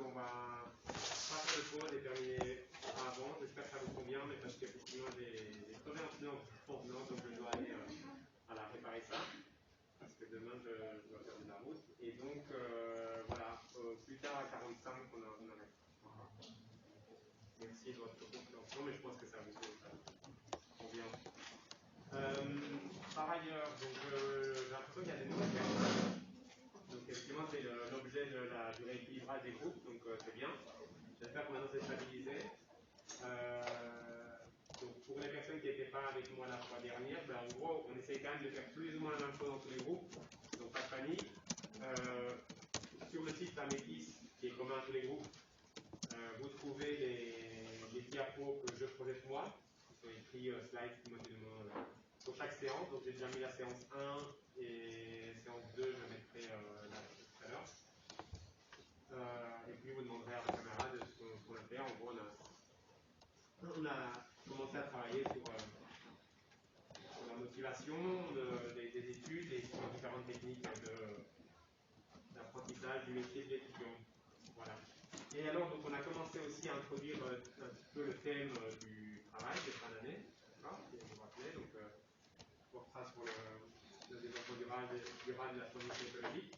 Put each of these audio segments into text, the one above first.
qu'on va pas faire de pause et terminer avant. J'espère que ça vous convient, mais parce qu'effectivement j'ai crevé un pneu en venant, donc je dois aller réparer ça. Parce que demain je dois faire de la route. Et donc voilà, plus tard à 45 on arrête. Merci de votre compréhension, mais je pense que ça vous convient. Par ailleurs, j'ai l'impression qu'il y a des nouvelles personnes. Donc effectivement, c'est l'objet du rééquilibrage des groupes, donc c'est bien. J'espère que maintenant c'est stabilisé. Donc pour les personnes qui n'étaient pas avec moi la fois dernière, en gros, on essaie quand même de faire plus ou moins la même chose dans tous les groupes, donc pas de panique. Sur le site Amétis, qui est commun à tous les groupes, vous trouvez les diapos que je projette moi, qui sont écrits slides simultanément pour chaque séance. Donc j'ai déjà mis la séance 1 et séance 2, je mettrai là tout à l'heure. Et puis vous demanderez à vos camarades ce qu'on a fait. En gros, on a commencé à travailler sur la motivation des études et sur différentes techniques d'apprentissage du métier de l'étudiant. Voilà. Et alors, donc, on a commencé aussi à introduire un petit peu le thème du travail de fin d'année, d'accord, si vous vous rappelez, donc portera sur le développement durable de la transition écologique.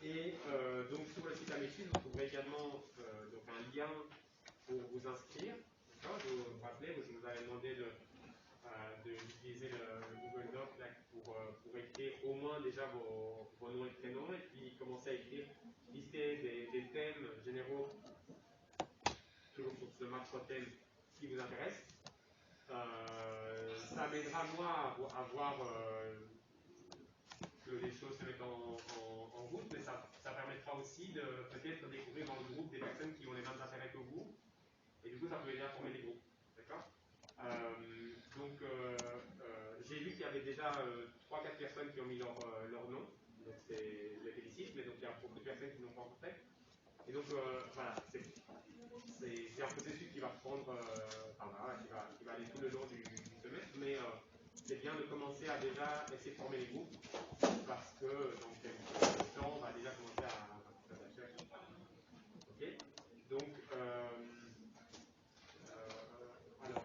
Et donc, sur le site Amétis, vous trouverez également donc un lien pour vous inscrire. D'accord, vous vous rappelez, je vous avais demandé d'utiliser le Google Doc là, pour écrire au moins déjà vos noms et prénoms, et puis commencer à écrire, lister des thèmes généraux, toujours sur ce macro-thème qui vous intéresse. Ça m'aidera moi à voir que les choses se mettent en route, mais ça permettra aussi de peut-être découvrir dans le groupe des personnes qui ont les mêmes intérêts que vous, et du coup ça peut aider à former des groupes. D'accord ? Donc j'ai vu qu'il y avait déjà 3-4 personnes qui ont mis leur nom, donc je les félicite, mais donc il y a beaucoup de personnes qui n'ont pas encore fait. Et donc voilà, c'est un processus qui va prendre, qui va aller tout le long du semestre, mais c'est bien de commencer à déjà essayer de former les groupes, parce que dans quelques temps, on va déjà commencer à s'attacher à ça. Ok ? Donc, alors,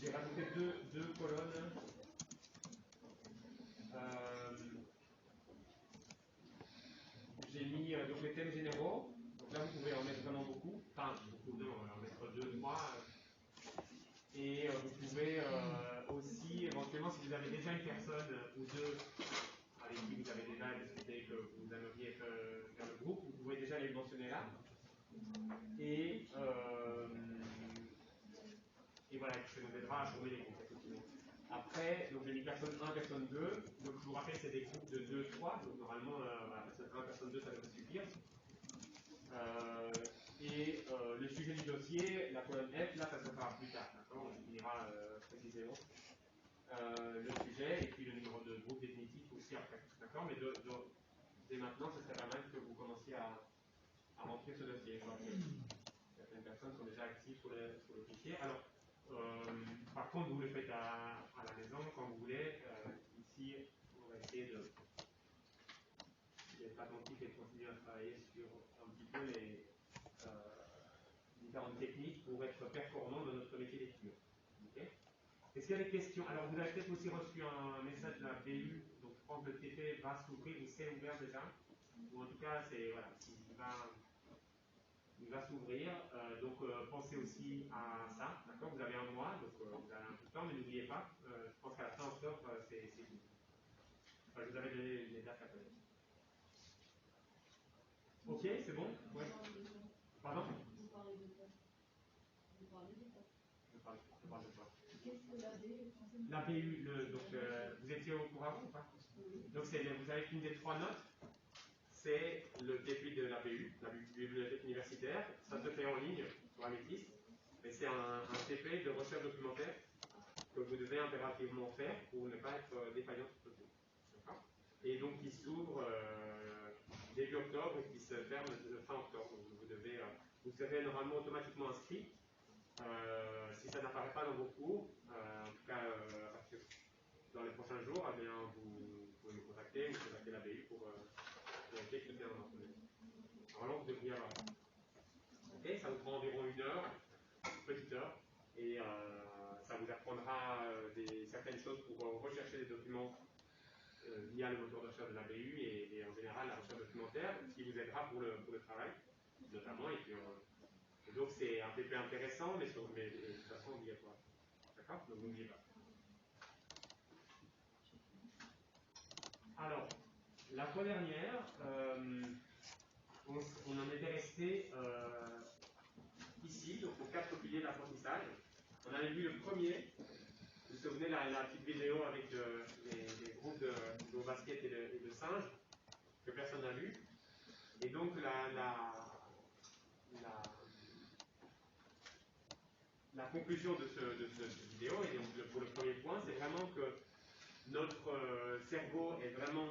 j'ai rajouté deux colonnes. J'ai mis donc les thèmes généraux. Donc là, vous pouvez en mettre vraiment beaucoup. Enfin, beaucoup, non, en mettre 2, 3. Et vous pouvez aussi, éventuellement, si vous avez déjà une personne ou deux avec qui vous avez déjà discuté que vous aimeriez faire le groupe, vous pouvez déjà les mentionner là. Et voilà, ça nous aidera à former les groupes, effectivement. Après, donc j'ai mis personne 1, personne 2. Donc je vous rappelle, c'est des groupes de 2-3. Donc normalement, personne 1, personne 2, ça devrait suffire. Et le sujet du dossier, la colonne F, là, ça se fera plus tard. D'accord, on définira précisément le sujet et puis le numéro de groupe définitif aussi après. D'accord, mais dès maintenant, ce serait pas mal que vous commenciez à remplir ce dossier. Je vois que certaines personnes sont déjà actives sur le fichier. Alors, par contre, vous le faites à la maison quand vous voulez. Ici, on va essayer d'être attentif et de continuer à travailler sur un petit peu les différentes techniques pour être performant dans notre métier d'étudiant. Okay. Est-ce qu'il y a des questions? Alors, vous avez peut-être aussi reçu un message de la BU, donc je pense que le TP va s'ouvrir ou c'est ouvert déjà. Ou en tout cas, voilà, il va s'ouvrir. Donc, pensez aussi à ça. D'accord, vous avez un mois, donc vous avez un peu de temps, mais n'oubliez pas. Je pense qu'à la fin octobre, c'est tout. Enfin, vous avez les dates à connaître. Ok, c'est bon? Ouais. Pardon? Vous parlez de quoi? Je parle de quoi? Qu'est-ce que la BU? Donc, vous étiez au courant ou pas? Oui. Donc, vous avez une des 3 notes. C'est le début de la BU, la bibliothèque universitaire. Ça se fait en ligne sur Amétis, mais c'est un TP de recherche documentaire que vous devez impérativement faire pour ne pas être défaillant sur le cours. D'accord? Et donc, il s'ouvre début octobre et qui se ferme fin octobre. Donc, vous serez normalement automatiquement inscrit. Si ça n'apparaît pas dans vos cours, en tout cas dans les prochains jours, eh bien, vous pouvez me contacter ou vérifier que tout est en ordre. Normalement, vous devriez avoir ça. Ok, ça vous prend environ 1 heure, une petite heure, et ça vous apprendra certaines choses pour rechercher des documents via le moteur de recherche de la BU et en général la recherche documentaire, ce qui vous aidera pour le travail, notamment. Et donc c'est un peu plus intéressant, mais de toute façon obligatoire. D'accord? Donc n'oubliez pas. Alors, la fois dernière, on en était resté ici, donc aux 4 piliers de l'apprentissage. On avait vu le premier. Vous vous souvenez la petite vidéo avec les groupes de basket et de singes que personne n'a vu. Et donc la conclusion de cette vidéo, et donc pour le premier point, c'est vraiment que notre cerveau est vraiment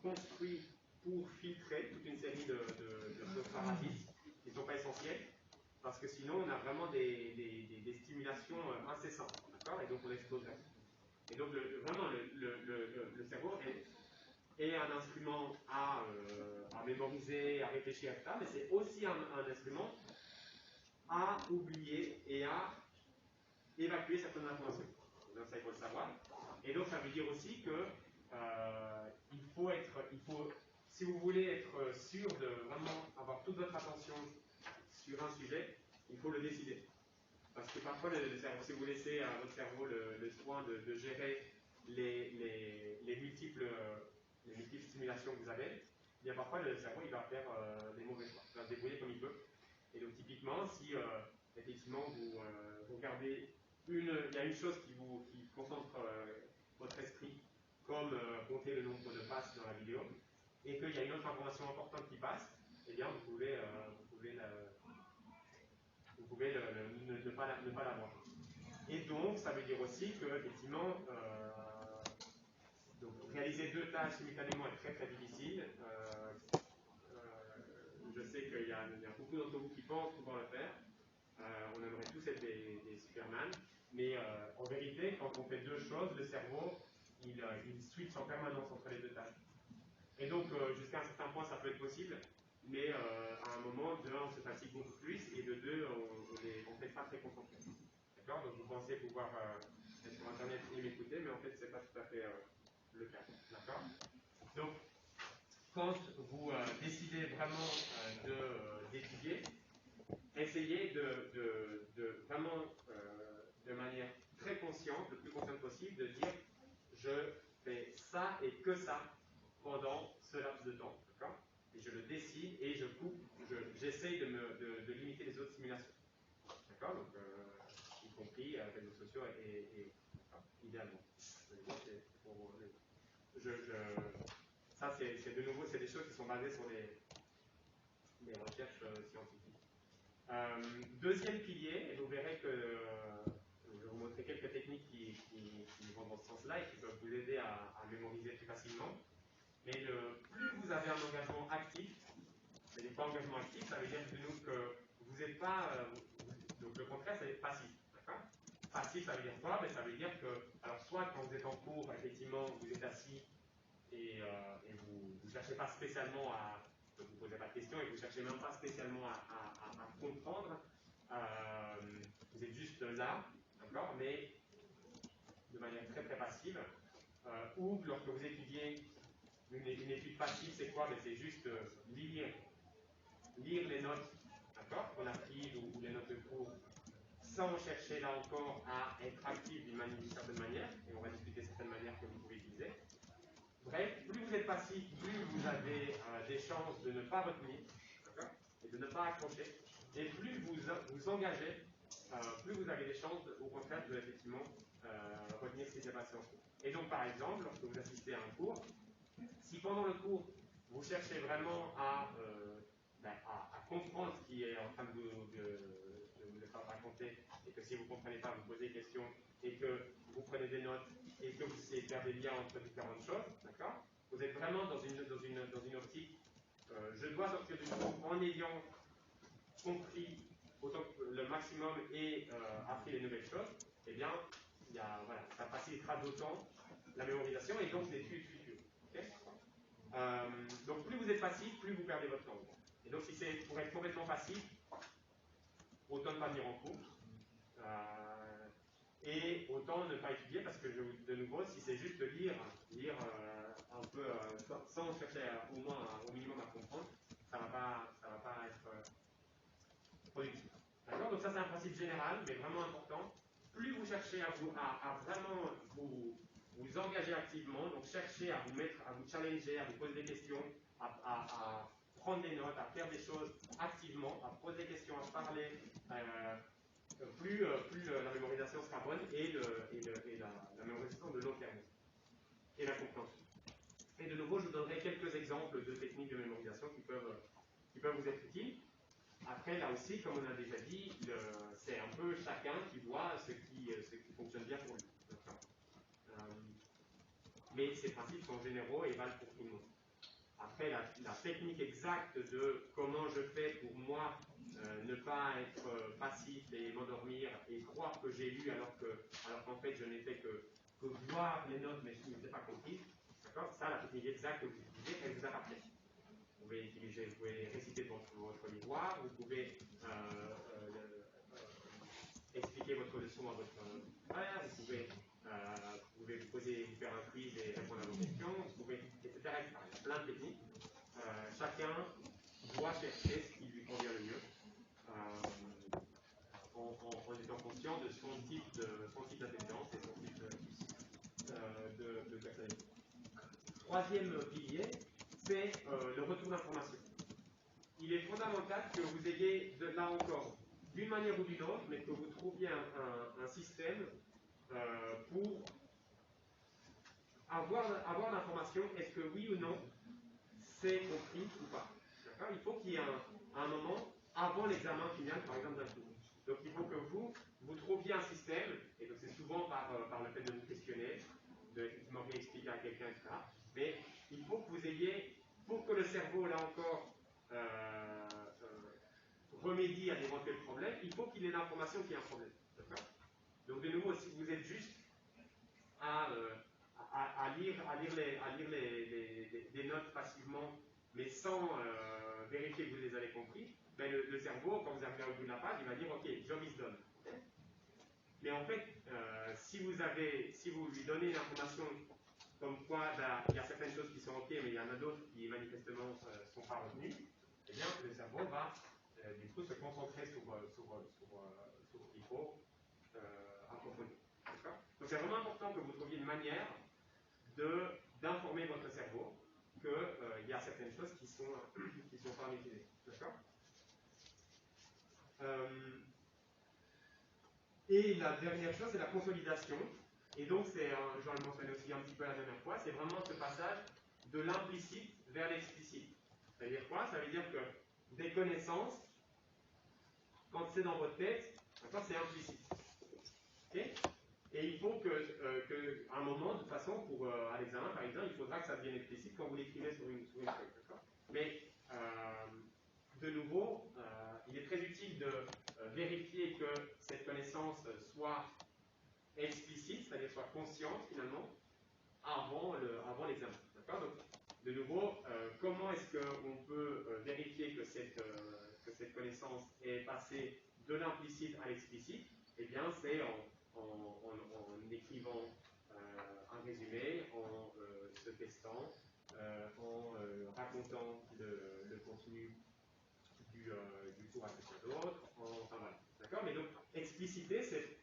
construit pour filtrer toute une série de choses parasites qui ne sont pas essentielles, parce que sinon on a vraiment des stimulations incessantes, d'accord? Et donc on exploserait. Et donc vraiment le cerveau est un instrument à mémoriser, à réfléchir, etc. Mais c'est aussi un instrument à oublier et à évacuer certaines informations. Donc ça, il faut le savoir. Et donc ça veut dire aussi que si vous voulez être sûr de vraiment avoir toute votre attention sur un sujet, il faut le décider. Parce que parfois, si vous laissez à votre cerveau le soin de gérer les multiples stimulations que vous avez, bien parfois le cerveau il va faire des mauvais choix, il va se débrouiller comme il peut. Et donc typiquement, si effectivement vous regardez il y a une chose qui concentre votre esprit, comme compter le nombre de passes dans la vidéo, et qu'il y a une autre information importante qui passe, eh bien vous pouvez ne pas l'avoir. Et donc, ça veut dire aussi que, effectivement, donc, réaliser 2 tâches simultanément est très très difficile. Je sais qu'il y a beaucoup d'entre vous qui pensent pouvoir le faire. On aimerait tous être des Superman. Mais en vérité, quand on fait 2 choses, le cerveau, il switch en permanence entre les 2 tâches. Et donc, jusqu'à un certain point, ça peut être possible. Mais à un moment, de 1, on se fatigue beaucoup plus, et de 2, on n'est pas très concentré. D'accord? Donc vous pensez pouvoir être sur Internet et m'écouter, mais en fait, ce n'est pas tout à fait le cas. D'accord? Donc, quand vous décidez vraiment d'étudier, essayez de vraiment, de manière très consciente, le plus consciente possible, de dire je fais ça et que ça pendant ce laps de temps. D'accord? Et je le décide et je coupe, j'essaye de limiter les autres stimulations. D'accord? Donc, y compris réseaux sociaux et idéalement. Ça, c'est de nouveau, c'est des choses qui sont basées sur les recherches scientifiques. Deuxième pilier, et vous verrez que je vais vous montrer quelques techniques qui vont dans ce sens-là et qui peuvent vous aider à mémoriser plus facilement. Mais plus vous avez un engagement actif, mais pas engagement actif, ça veut dire que vous n'êtes pas. Donc le contraire, c'est passif. D'accord? Passif, ça veut dire quoi? Ça veut dire que, alors soit quand vous êtes en cours, effectivement, vous êtes assis et vous ne cherchez pas spécialement donc vous ne posez pas de questions et vous ne cherchez même pas spécialement à comprendre. Vous êtes juste là, d'accord? Mais de manière très très passive. Ou lorsque vous étudiez une étude passive, c'est quoi? C'est juste lire les notes, d'accord, qu'on a prises ou les notes de cours, sans chercher là encore à être actif d'une certaine manière, et on va discuter certaines manières que vous pouvez utiliser. Bref, plus vous êtes passif, plus vous avez des chances de ne pas retenir, d'accord, et de ne pas accrocher, et plus vous engagez, plus vous avez des chances, au contraire, de effectivement retenir ce qui s'est passé en cours. Et donc, par exemple, lorsque vous assistez à un cours, si pendant le cours, vous cherchez vraiment à comprendre ce qui est en train de vous être raconté, et que si vous ne comprenez pas, vous posez des questions, et que vous prenez des notes, et que vous essayez de faire des liens entre différentes choses, d'accord? Vous êtes vraiment dans une optique, je dois sortir du cours en ayant compris le maximum et appris les nouvelles choses, eh bien, ça facilitera d'autant la mémorisation et donc l'étude future. Okay? Donc plus vous êtes passif, plus vous perdez votre temps. Et donc, si c'est pour être complètement passif, autant ne pas venir en cours. Et autant ne pas étudier parce que, de nouveau, si c'est juste lire un peu sans chercher au moins au minimum à comprendre, ça va pas être productif. D'accord? Donc ça c'est un principe général, mais vraiment important. Plus vous cherchez à vraiment vous engager activement, donc cherchez à vous challenger, à vous poser des questions, à prendre des notes, à faire des choses activement, à poser des questions, à parler, plus la mémorisation sera bonne et la mémorisation de long terme et la compréhension. Et de nouveau, je vous donnerai quelques exemples de techniques de mémorisation qui peuvent vous être utiles. Après, là aussi, comme on a déjà dit, c'est un peu chacun qui voit ce qui fonctionne bien pour lui. Mais ces principes sont généraux et valent pour tout le monde. Après, la technique exacte de comment je fais pour moi ne pas être passif et m'endormir et croire que j'ai lu alors qu'en fait je n'ai fait que voir les notes mais je ne les ai pas comprises, d'accord? Ça, la technique exacte que vous utilisez, elle vous appartient. Vous pouvez réciter votre miroir, vous pouvez expliquer votre leçon à votre frère, vous pouvez vous faire un quiz et répondre à vos questions, vous pouvez, etc. Il y a plein de techniques. Chacun doit chercher ce qui lui convient le mieux, en étant conscient de son type d'intelligence et son type de personnalité. Troisième pilier, c'est le retour d'information. Il est fondamental que vous ayez, là encore, d'une manière ou d'une autre, mais que vous trouviez un système pour avoir l'information, est-ce que oui ou non, c'est compris ou pas. Il faut qu'il y ait un moment avant l'examen final, par exemple, d'un cours. Donc il faut que vous trouviez un système, et donc c'est souvent par le fait de vous questionner, de expliquer à quelqu'un, etc. Mais il faut que vous ayez, pour que le cerveau, là encore, remédie à d'éventuels problèmes, il faut qu'il ait l'information qu'il y a un problème. Donc de nouveau, si vous êtes juste à lire des notes passivement, mais sans vérifier que vous les avez compris, ben le cerveau, quand vous arrivez au bout de la page, il va dire ok, job is done. Mais en fait, si vous lui donnez une information comme quoi il y a certaines choses qui sont ok, mais il y en a d'autres qui manifestement ne sont pas retenues, eh bien le cerveau va du coup se concentrer sur ce qu'il faut approfondir. Donc c'est vraiment important que vous trouviez une manière d'informer votre cerveau qu'il y a certaines choses qui sont pas maîtrisées. D'accord? Et la dernière chose, c'est la consolidation. Et donc, j'en ai mentionné aussi un petit peu la dernière fois, c'est vraiment ce passage de l'implicite vers l'explicite. C'est-à-dire quoi? Ça veut dire que des connaissances, quand c'est dans votre tête, c'est implicite. Okay? Et il faut qu'à un moment, de toute façon, à l'examen, par exemple, il faudra que ça devienne explicite quand vous l'écrivez sur une feuille. Mais, de nouveau, il est très utile de vérifier que cette connaissance soit explicite, c'est-à-dire soit consciente, finalement, avant l'examen. Donc, de nouveau, comment est-ce qu'on peut vérifier que cette connaissance est passée de l'implicite à l'explicite? Eh bien, c'est en écrivant un résumé, en se testant, en racontant le contenu du cours à quelqu'un d'autre, enfin voilà. D'accord? Mais donc, expliciter,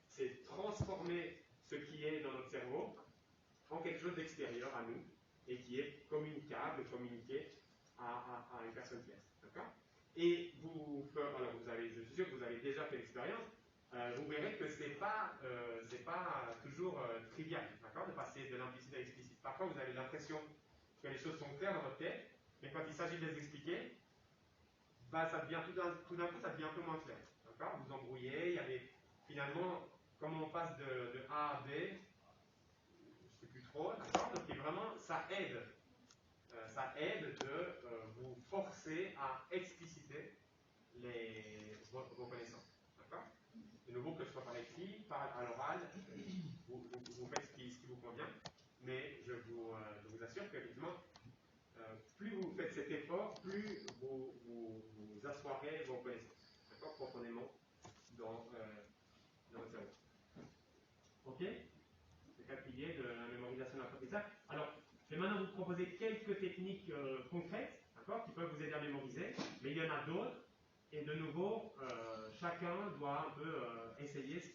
c'est transformer ce qui est dans notre cerveau en quelque chose d'extérieur à nous et qui est communicable, communiqué à une personne tierce. D'accord? Et je suis sûr que vous avez déjà fait l'expérience, vous verrez que c'est pas toujours trivial, d'accord, de passer de l'implicite à l'explicite. Parfois, vous avez l'impression que les choses sont claires dans votre tête, mais quand il s'agit de les expliquer, ça devient tout d'un coup, ça devient un peu moins clair. D'accord? Vous embrouillez, finalement, comme on passe de A à B, je ne sais plus trop, d'accord? Donc vraiment, ça aide de vous forcer à expliciter vos connaissances. D'accord? De nouveau, que ce soit par écrit, à l'oral, vous faites ce qui vous convient, mais je vous assure qu'effectivement, plus vous faites cette effort, plus vous assoirez vos connaissances, d'accord, profondément dans votre cerveau. Ok? C'est 4 piliers de la mémorisation de l'apprentissage. Alors, je vais maintenant vous proposer quelques techniques concrètes, d'accord, qui peuvent vous aider à mémoriser, mais il y en a d'autres, et de nouveau, chacun doit un peu essayer ce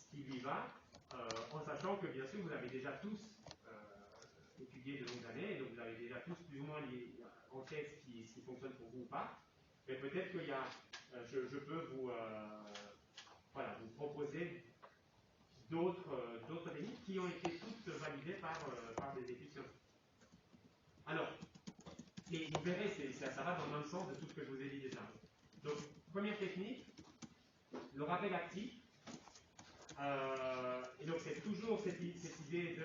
qui lui va, en sachant que bien sûr vous avez déjà tous étudié de longues années, et donc vous avez déjà tous plus ou moins en tête ce qui fonctionne pour vous ou pas, mais peut-être qu'il y a, je peux vous, voilà, vous proposer d'autres techniques qui ont été toutes validées par des études scientifiques. Alors, et vous verrez, ça va dans le même sens de tout ce que je vous ai dit déjà. Donc, première technique, le rappel actif. Et donc, c'est toujours cette idée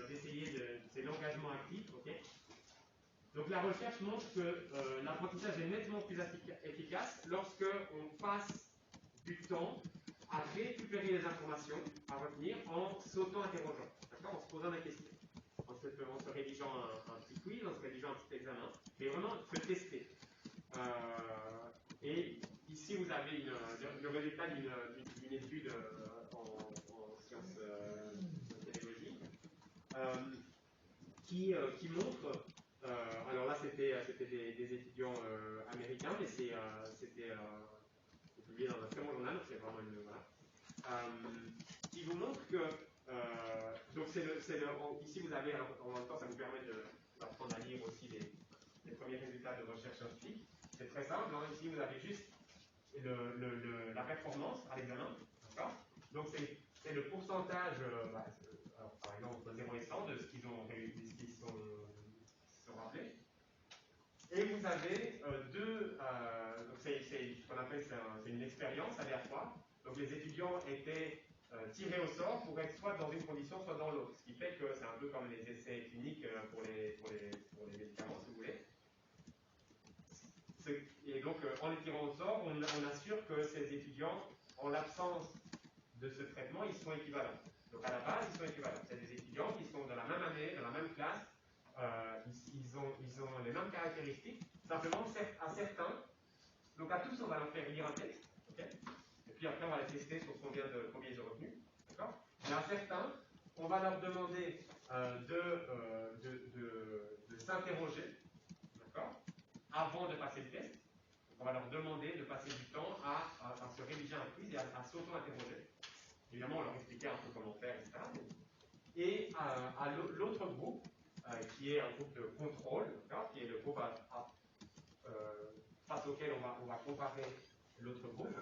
d'essayer c'est l'engagement actif. Okay, donc, la recherche montre que l'apprentissage est nettement plus efficace lorsque on passe du temps à récupérer les informations à retenir en s'auto-interrogeant, en se posant des questions, en se rédigeant un petit quiz, en se rédigeant un petit examen, mais vraiment se tester. Et ici, vous avez le résultat d'une étude en sciences de pédagogie qui montre, alors là c'était des étudiants américains, mais c'était publié dans un très bon journal, c'est vraiment une. Voilà. Qui vous montre que. Donc, ici, vous avez. Alors, en même temps, ça vous permet d'apprendre à lire aussi les premiers résultats de recherche scientifique. C'est très simple. Hein, ici, vous avez juste la performance à l'examen. D'accord. Donc, c'est le pourcentage, alors, par exemple, entre 0 et 100 de ce qu'ils sont rappelés. Et vous avez donc c'est ce qu'on appelle c'est une expérience aléatoire. Donc les étudiants étaient tirés au sort pour être soit dans une condition, soit dans l'autre. Ce qui fait que c'est un peu comme les essais cliniques pour les médicaments, si vous voulez. Et donc en les tirant au sort, on assure que ces étudiants, en l'absence de ce traitement, ils sont équivalents. Donc à la base, ils sont équivalents. C'est des étudiants qui sont dans la même année, dans la même classe. Ils ont les mêmes caractéristiques, simplement à certains, donc à tous on va leur faire lire un texte, okay, et puis après on va les tester sur combien ils ont retenu, d'accord. Mais à certains, on va leur demander de s'interroger, d'accord, avant de passer le test. Donc on va leur demander de passer du temps à se rédiger un quiz et à s'auto-interroger. Évidemment, on leur expliquait un peu comment faire, etc. Et à l'autre groupe, qui est un groupe de contrôle, qui est le groupe face auquel on va comparer l'autre groupe,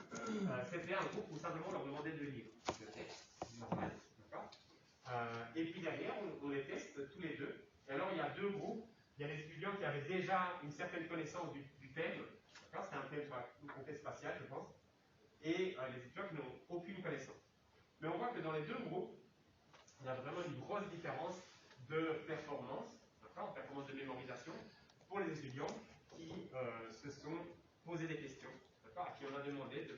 c'était un groupe où simplement on leur demandait de lire le texte, normal, d'accord. Et puis derrière, on les teste tous les deux. Et alors, il y a deux groupes. Il y a les étudiants qui avaient déjà une certaine connaissance du thème, d'accord, c'était un thème sur la conquête spatiale, je pense, et les étudiants qui n'ont aucune connaissance. Mais on voit que dans les deux groupes, il y a vraiment une grosse différence de performance, performance de mémorisation, pour les étudiants qui se sont posés des questions, à qui on a demandé de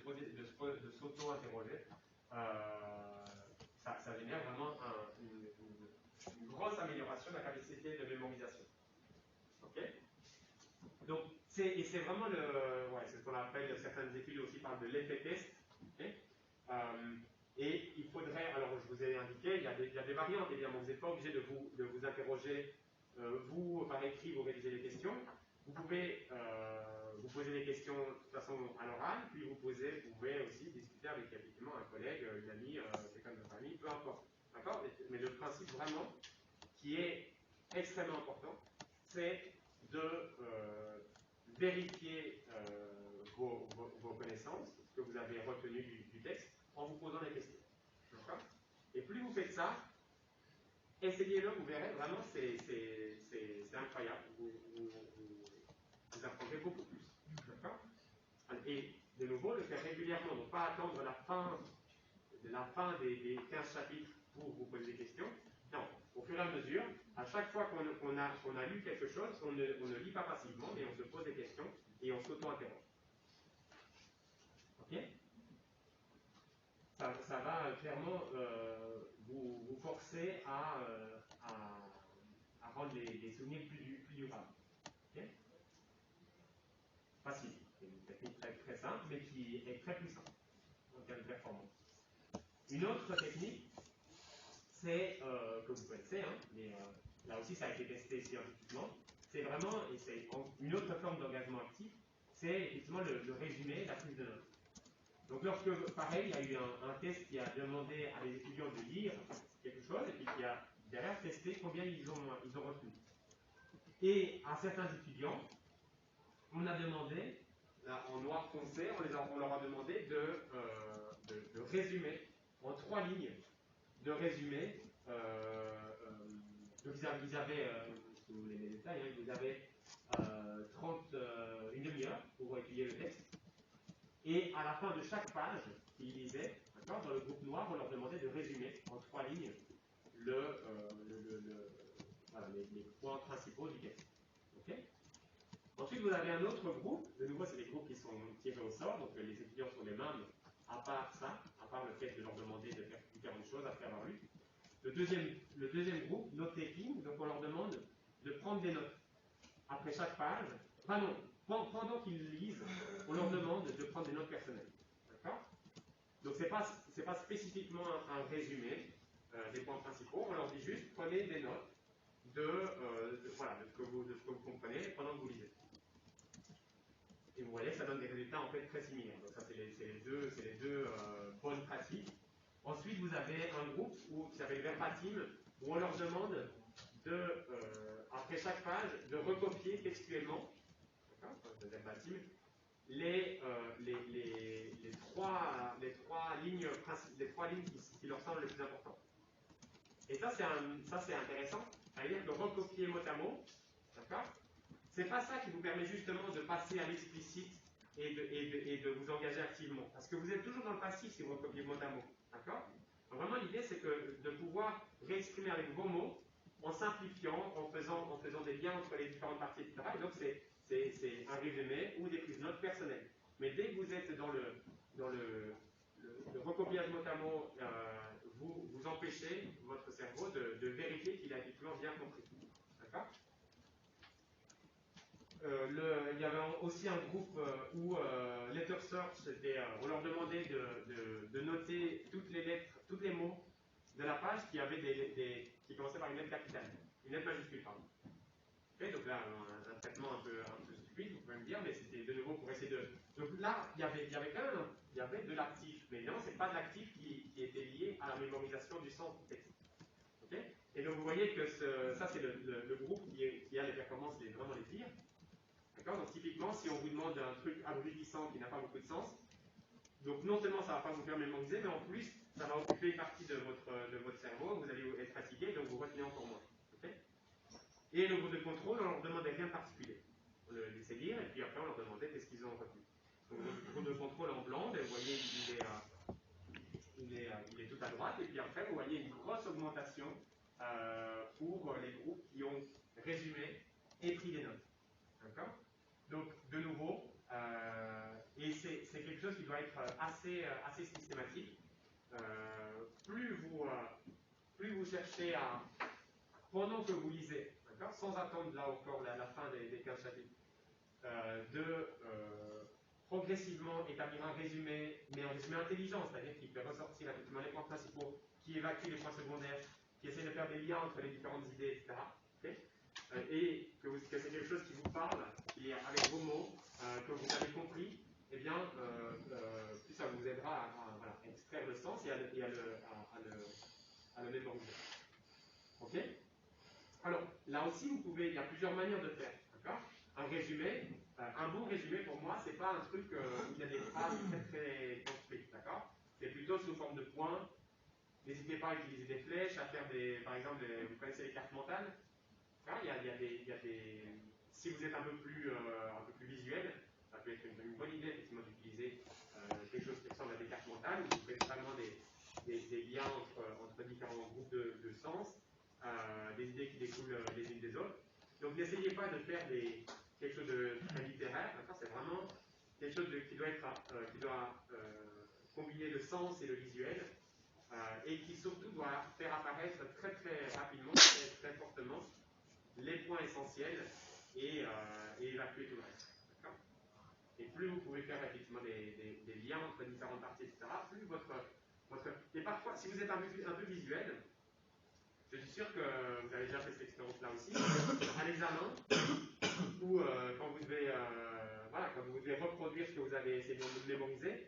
s'auto-interroger. Ça génère vraiment une grosse amélioration de la capacité de mémorisation. Okay, donc, c'est vraiment c'est ce qu'on appelle, certaines études aussi parlent de l'effet test. Okay, et il faudrait, alors je vous ai indiqué, il y a des variantes, évidemment, vous n'êtes pas obligé de vous interroger, vous, par écrit, vous rédigez les questions. Vous pouvez vous poser des questions de toute façon à l'oral, puis vous pouvez aussi discuter avec effectivement un collègue, une amie, quelqu'un de votre famille, peu importe. D'accord ? Mais le principe vraiment, qui est extrêmement important, c'est de vérifier vos connaissances, ce que vous avez retenu du texte, en vous posant des questions. D'accord ? Et plus vous faites ça, essayez-le, vous verrez, vraiment, c'est incroyable. Vous apprendrez beaucoup plus. D'accord ? Et de nouveau, le faire régulièrement, donc pas attendre la fin des 15 chapitres pour vous poser des questions. Non, au fur et à mesure, à chaque fois qu'on a lu quelque chose, on ne lit pas passivement, mais on se pose des questions et on s'auto-interroge. Ok ? Ça va clairement vous forcer à rendre les souvenirs plus durables. Okay, facile, c'est une technique très, très simple, mais qui est très puissante en termes de performance. Une autre technique, c'est, que vous connaissez, hein, mais là aussi ça a été testé scientifiquement, c'est vraiment, et c'est une autre forme d'engagement actif, c'est effectivement le résumé, la prise de notes. Donc lorsque, pareil, il y a eu un test qui a demandé à des étudiants de lire quelque chose, et puis qui a derrière testé combien ils ont retenu. Et à certains étudiants, on a demandé, là, en noir foncé, on leur a demandé de résumer en 3 lignes, de résumer. Donc ils avaient, si vous voulez les détails, hein, ils avaient une demi-heure pour étudier le texte. Et à la fin de chaque page qu'ils lisaient, dans le groupe noir, on leur demandait de résumer en 3 lignes voilà, les points principaux du texte. Okay. Ensuite, vous avez un autre groupe. De nouveau, c'est des groupes qui sont tirés au sort, donc les étudiants sont les mêmes, à part ça, à part le fait de leur demander de faire différentes choses après avoir lu. Le deuxième groupe, note taking, donc on leur demande de prendre des notes. Après chaque page, pendant qu'ils lisent, on leur demande de prendre des notes personnelles. D'accord? Donc ce n'est pas spécifiquement un résumé des points principaux, on leur dit juste prenez des notes de ce que vous comprenez pendant que vous lisez. Et vous voyez, ça donne des résultats en fait très similaires. Donc ça, c'est les deux bonnes pratiques. Ensuite, vous avez un groupe qui s'appelle Verbatim, où on leur demande après chaque page, de recopier textuellement, Verbatim, les trois lignes qui leur semblent les plus importantes. Et ça, c'est intéressant. C'est-à-dire que recopier mot à mot, d'accord? C'est pas ça qui vous permet justement de passer à l'explicite et de vous engager activement. Parce que vous êtes toujours dans le passif si vous recopiez mot à mot. D'accord? Vraiment, l'idée, c'est de pouvoir réexprimer avec vos mots, en simplifiant, en faisant des liens entre les différentes parties, etc. Et donc, c'est un résumé ou des prises de notes personnelles. Mais dès que vous êtes dans le recopiage mot à mot, vous empêchez votre cerveau de vérifier qu'il a effectivement bien compris. D'accord? Il y avait aussi un groupe où Letter Search, on leur demandait de noter toutes les lettres, tous les mots de la page qui qui commençaient par une lettre capitale, une lettre majuscule, pardon. Okay, donc là, un traitement un peu stupide, vous pouvez me dire, mais c'était de nouveau pour essayer de. Donc là, il y avait quand même de l'actif, mais évidemment, ce n'est pas de l'actif qui était lié à la mémorisation du sens du texte. Okay. Et donc vous voyez que ça, c'est le groupe qui a les performances vraiment les pires. D'accord? Donc typiquement, si on vous demande un truc abrutissant qui n'a pas beaucoup de sens, donc non seulement ça ne va pas vous faire mémoriser, mais en plus, ça va occuper une partie de votre cerveau, vous allez être fatigué, donc vous retenez encore moins. Okay? Et le groupe de contrôle, on leur demandait rien de particulier. On les laissait lire, et puis après on leur demandait qu'est-ce qu'ils ont retenu. Donc le groupe de contrôle en blanc, vous voyez, il est tout à droite, et puis après vous voyez une grosse augmentation pour les groupes qui ont résumé et pris des notes. D'accord? Donc, de nouveau, et c'est quelque chose qui doit être assez systématique. Plus vous cherchez pendant que vous lisez, sans attendre là encore la fin des 15 chapitres, progressivement établir un résumé, mais un résumé intelligent, c'est-à-dire qui fait ressortir effectivement les points principaux, qui évacue les points secondaires, qui essaie de faire des liens entre les différentes idées, etc. Okay? Et que c'est quelque chose qui vous parle, qui est avec vos mots, que vous avez compris, eh bien, plus ça vous aidera à extraire le sens et à le mémoriser. Ok? Alors, là aussi, il y a plusieurs manières de faire. D'accord? Un résumé, un bon résumé pour moi, c'est pas un truc où il y a des phrases très très construites. D'accord? C'est plutôt sous forme de points. N'hésitez pas à utiliser des flèches, à faire par exemple, vous connaissez les cartes mentales. Il y a des. Si vous êtes un peu plus visuel, ça peut être une bonne idée effectivement d'utiliser quelque chose qui ressemble à des cartes mentales où vous faites vraiment des liens entre différents groupes de sens, des idées qui découlent les unes des autres. Donc n'essayez pas de faire quelque chose de très littéraire, c'est vraiment quelque chose qui doit combiner le sens et le visuel, et qui surtout doit faire apparaître très très rapidement, très, très fortement, les points essentiels et évacuer tout le reste. Et plus vous pouvez faire effectivement des liens entre différentes parties, etc., plus votre... Et parfois, si vous êtes un peu visuel, je suis sûr que vous avez déjà fait cette expérience-là aussi, à l'examen, ou quand vous devez reproduire ce que vous avez essayé de mémoriser,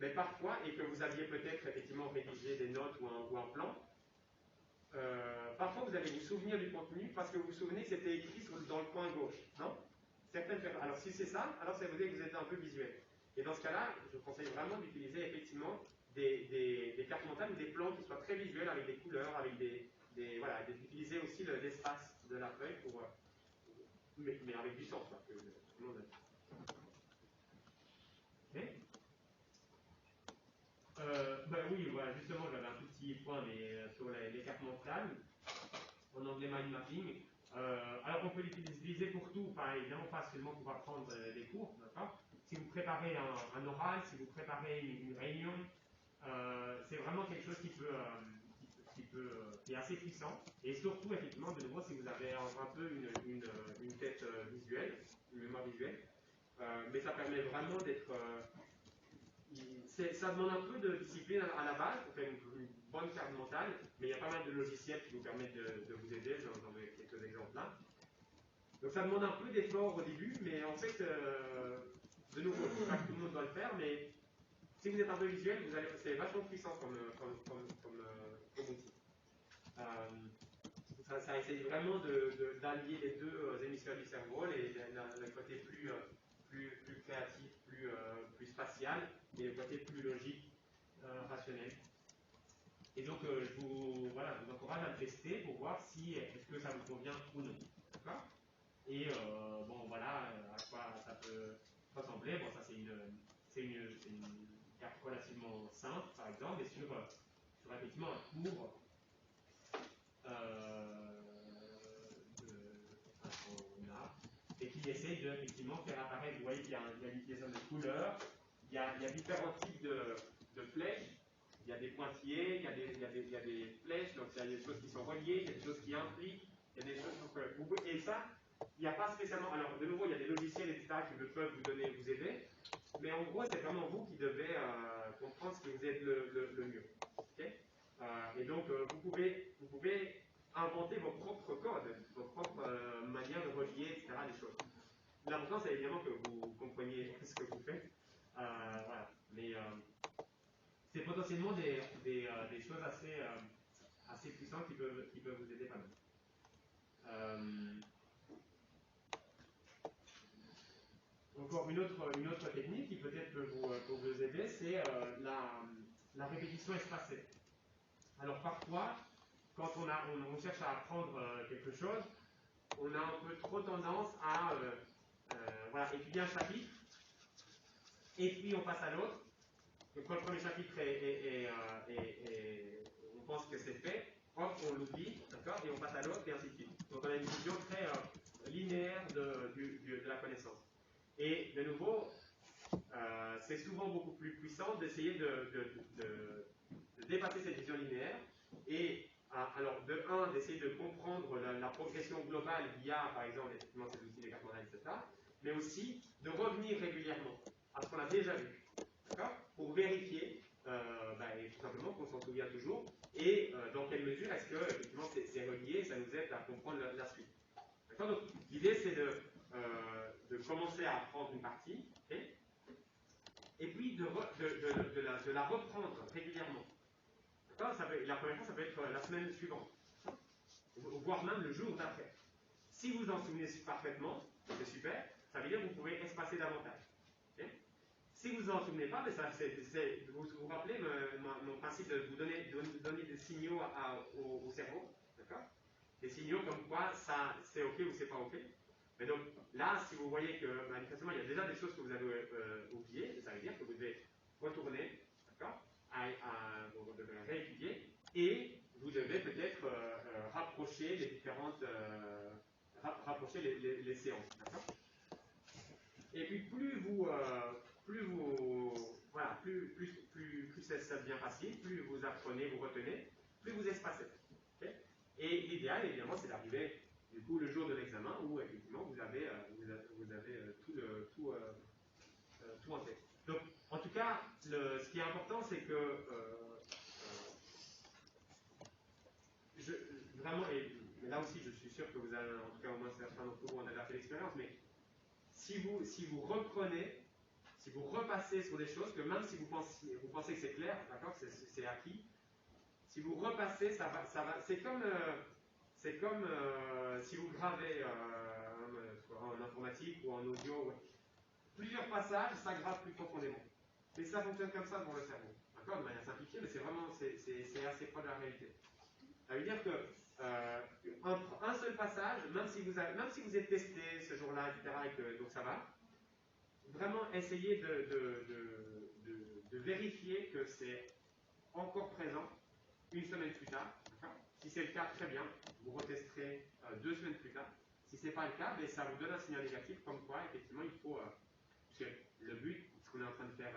mais parfois, et que vous aviez peut-être effectivement rédigé des notes ou un plan, parfois vous allez vous souvenir du contenu parce que vous vous souvenez que c'était écrit dans le coin gauche, non? Alors si c'est ça, alors ça veut dire que vous êtes un peu visuel. Et dans ce cas-là, je vous conseille vraiment d'utiliser effectivement des cartes mentales ou des plans qui soient très visuels avec des couleurs, avec voilà, d'utiliser aussi l'espace de la feuille pour, mais avec du sens. Parce que, okay. Oui, voilà, justement, j'avais un tout petit point mais, sur les cartes mentales, en anglais mind mapping. Alors on peut l'utiliser pour tout, enfin, évidemment pas seulement pour apprendre les cours, d'accord? Si vous préparez un oral, si vous préparez une réunion, c'est vraiment quelque chose qui est assez puissant. Et surtout, effectivement, de nouveau, si vous avez un peu une tête visuelle, une mémoire visuelle, mais ça permet vraiment d'être... ça demande un peu de discipline à la base pour faire une bonne carte mentale, mais il y a pas mal de logiciels qui vous permettent de vous aider, j'en ai quelques exemples là. Donc ça demande un peu d'effort au début, mais en fait, de nouveau, je ne dis pas que tout le monde doit le faire, mais si vous êtes un peu visuel, c'est vachement puissant comme outil. Ça essaye vraiment d'allier les deux hémisphères du cerveau, le côté plus créatif, plus spatial, et le côté plus logique, rationnel. Et donc, je vous encourage à le tester pour voir si est-ce que ça vous convient ou non. D'accord? Et bon, voilà à quoi ça peut ressembler. Bon, ça c'est une carte relativement simple, par exemple, et sur effectivement un cours et qui essaye de effectivement faire apparaître, vous voyez qu'il y a l'utilisation de couleurs, il y a différents types de flèches, il y a des pointillés, il y a des flèches, donc il y a des choses qui sont reliées, il y a des choses qui impliquent, il y a des choses et ça, il n'y a pas spécialement, alors de nouveau il y a des logiciels etc. qui peuvent vous aider, mais en gros c'est vraiment vous qui devez comprendre ce qui vous aide le mieux. Okay? Et donc vous pouvez inventer vos propres codes, vos propres manières de relier, etc. les choses. L'important, c'est évidemment que vous compreniez ce que vous faites. Voilà. Mais c'est potentiellement des choses assez puissantes qui peuvent vous aider pas mal. Encore une autre technique qui peut-être peut vous aider, c'est la répétition espacée. Alors parfois, quand on cherche à apprendre quelque chose, on a un peu trop tendance à étudier un chapitre, et puis on passe à l'autre. Donc quand le premier chapitre on pense que c'est fait, hop, on l'oublie, d'accord, et on passe à l'autre, et ainsi de suite. Donc on a une vision très linéaire de la connaissance. Et de nouveau, c'est souvent beaucoup plus puissant d'essayer de dépasser cette vision linéaire et alors, d'essayer de comprendre la progression globale via, par exemple, effectivement, ces outils des cartes mentales, etc., mais aussi de revenir régulièrement à ce qu'on a déjà vu, d'accord, pour vérifier, et tout simplement qu'on s'en souvient toujours, et dans quelle mesure est-ce que, effectivement, c'est relié et ça nous aide à comprendre la suite. D'accord. Donc, l'idée, c'est de commencer à apprendre une partie, okay, et puis de la reprendre régulièrement. La première fois, ça peut être la semaine suivante, voire même le jour d'après. Si vous en souvenez parfaitement, c'est super, ça veut dire que vous pouvez espacer davantage. Okay. Si vous en souvenez pas, vous vous rappelez mon principe de vous donner des signaux au cerveau, d'accord? Des signaux comme quoi ça c'est ok ou c'est pas ok. Mais donc là, si vous voyez que manifestement il y a déjà des choses que vous avez oubliées, ça veut dire que vous devez retourner, d'accord, vous devez réétudier, et vous devez peut-être rapprocher les différentes rapprocher les séances, d'accord. Et puis plus ça devient facile, plus vous apprenez, vous retenez, plus vous espacez. Okay. Et l'idéal, évidemment, c'est d'arriver du coup le jour de l'examen où effectivement vous avez avez, tout en tête. Donc, en tout cas, ce qui est important, c'est que vraiment, et là aussi, je suis sûr que vous avez, en tout cas, au moins certains d'entre vous en avez fait l'expérience, mais si vous reprenez, si vous repassez sur des choses, que même si vous pensez que c'est clair, d'accord, c'est acquis, si vous repassez, ça va, c'est comme si vous gravez en informatique ou en audio, plusieurs passages, ça grave plus profondément. Et ça fonctionne comme ça dans le cerveau. D'accord, de manière simplifiée, mais c'est vraiment, c'est assez proche de la réalité. Ça veut dire que un seul passage, même si vous êtes testé ce jour-là, etc., et que donc ça va, vraiment essayez de vérifier que c'est encore présent une semaine plus tard. Si c'est le cas, très bien, vous retesterez 2 semaines plus tard. Si ce n'est pas le cas, mais ça vous donne un signal négatif, comme quoi, effectivement, il faut. Parce que le but, ce qu'on est en train de faire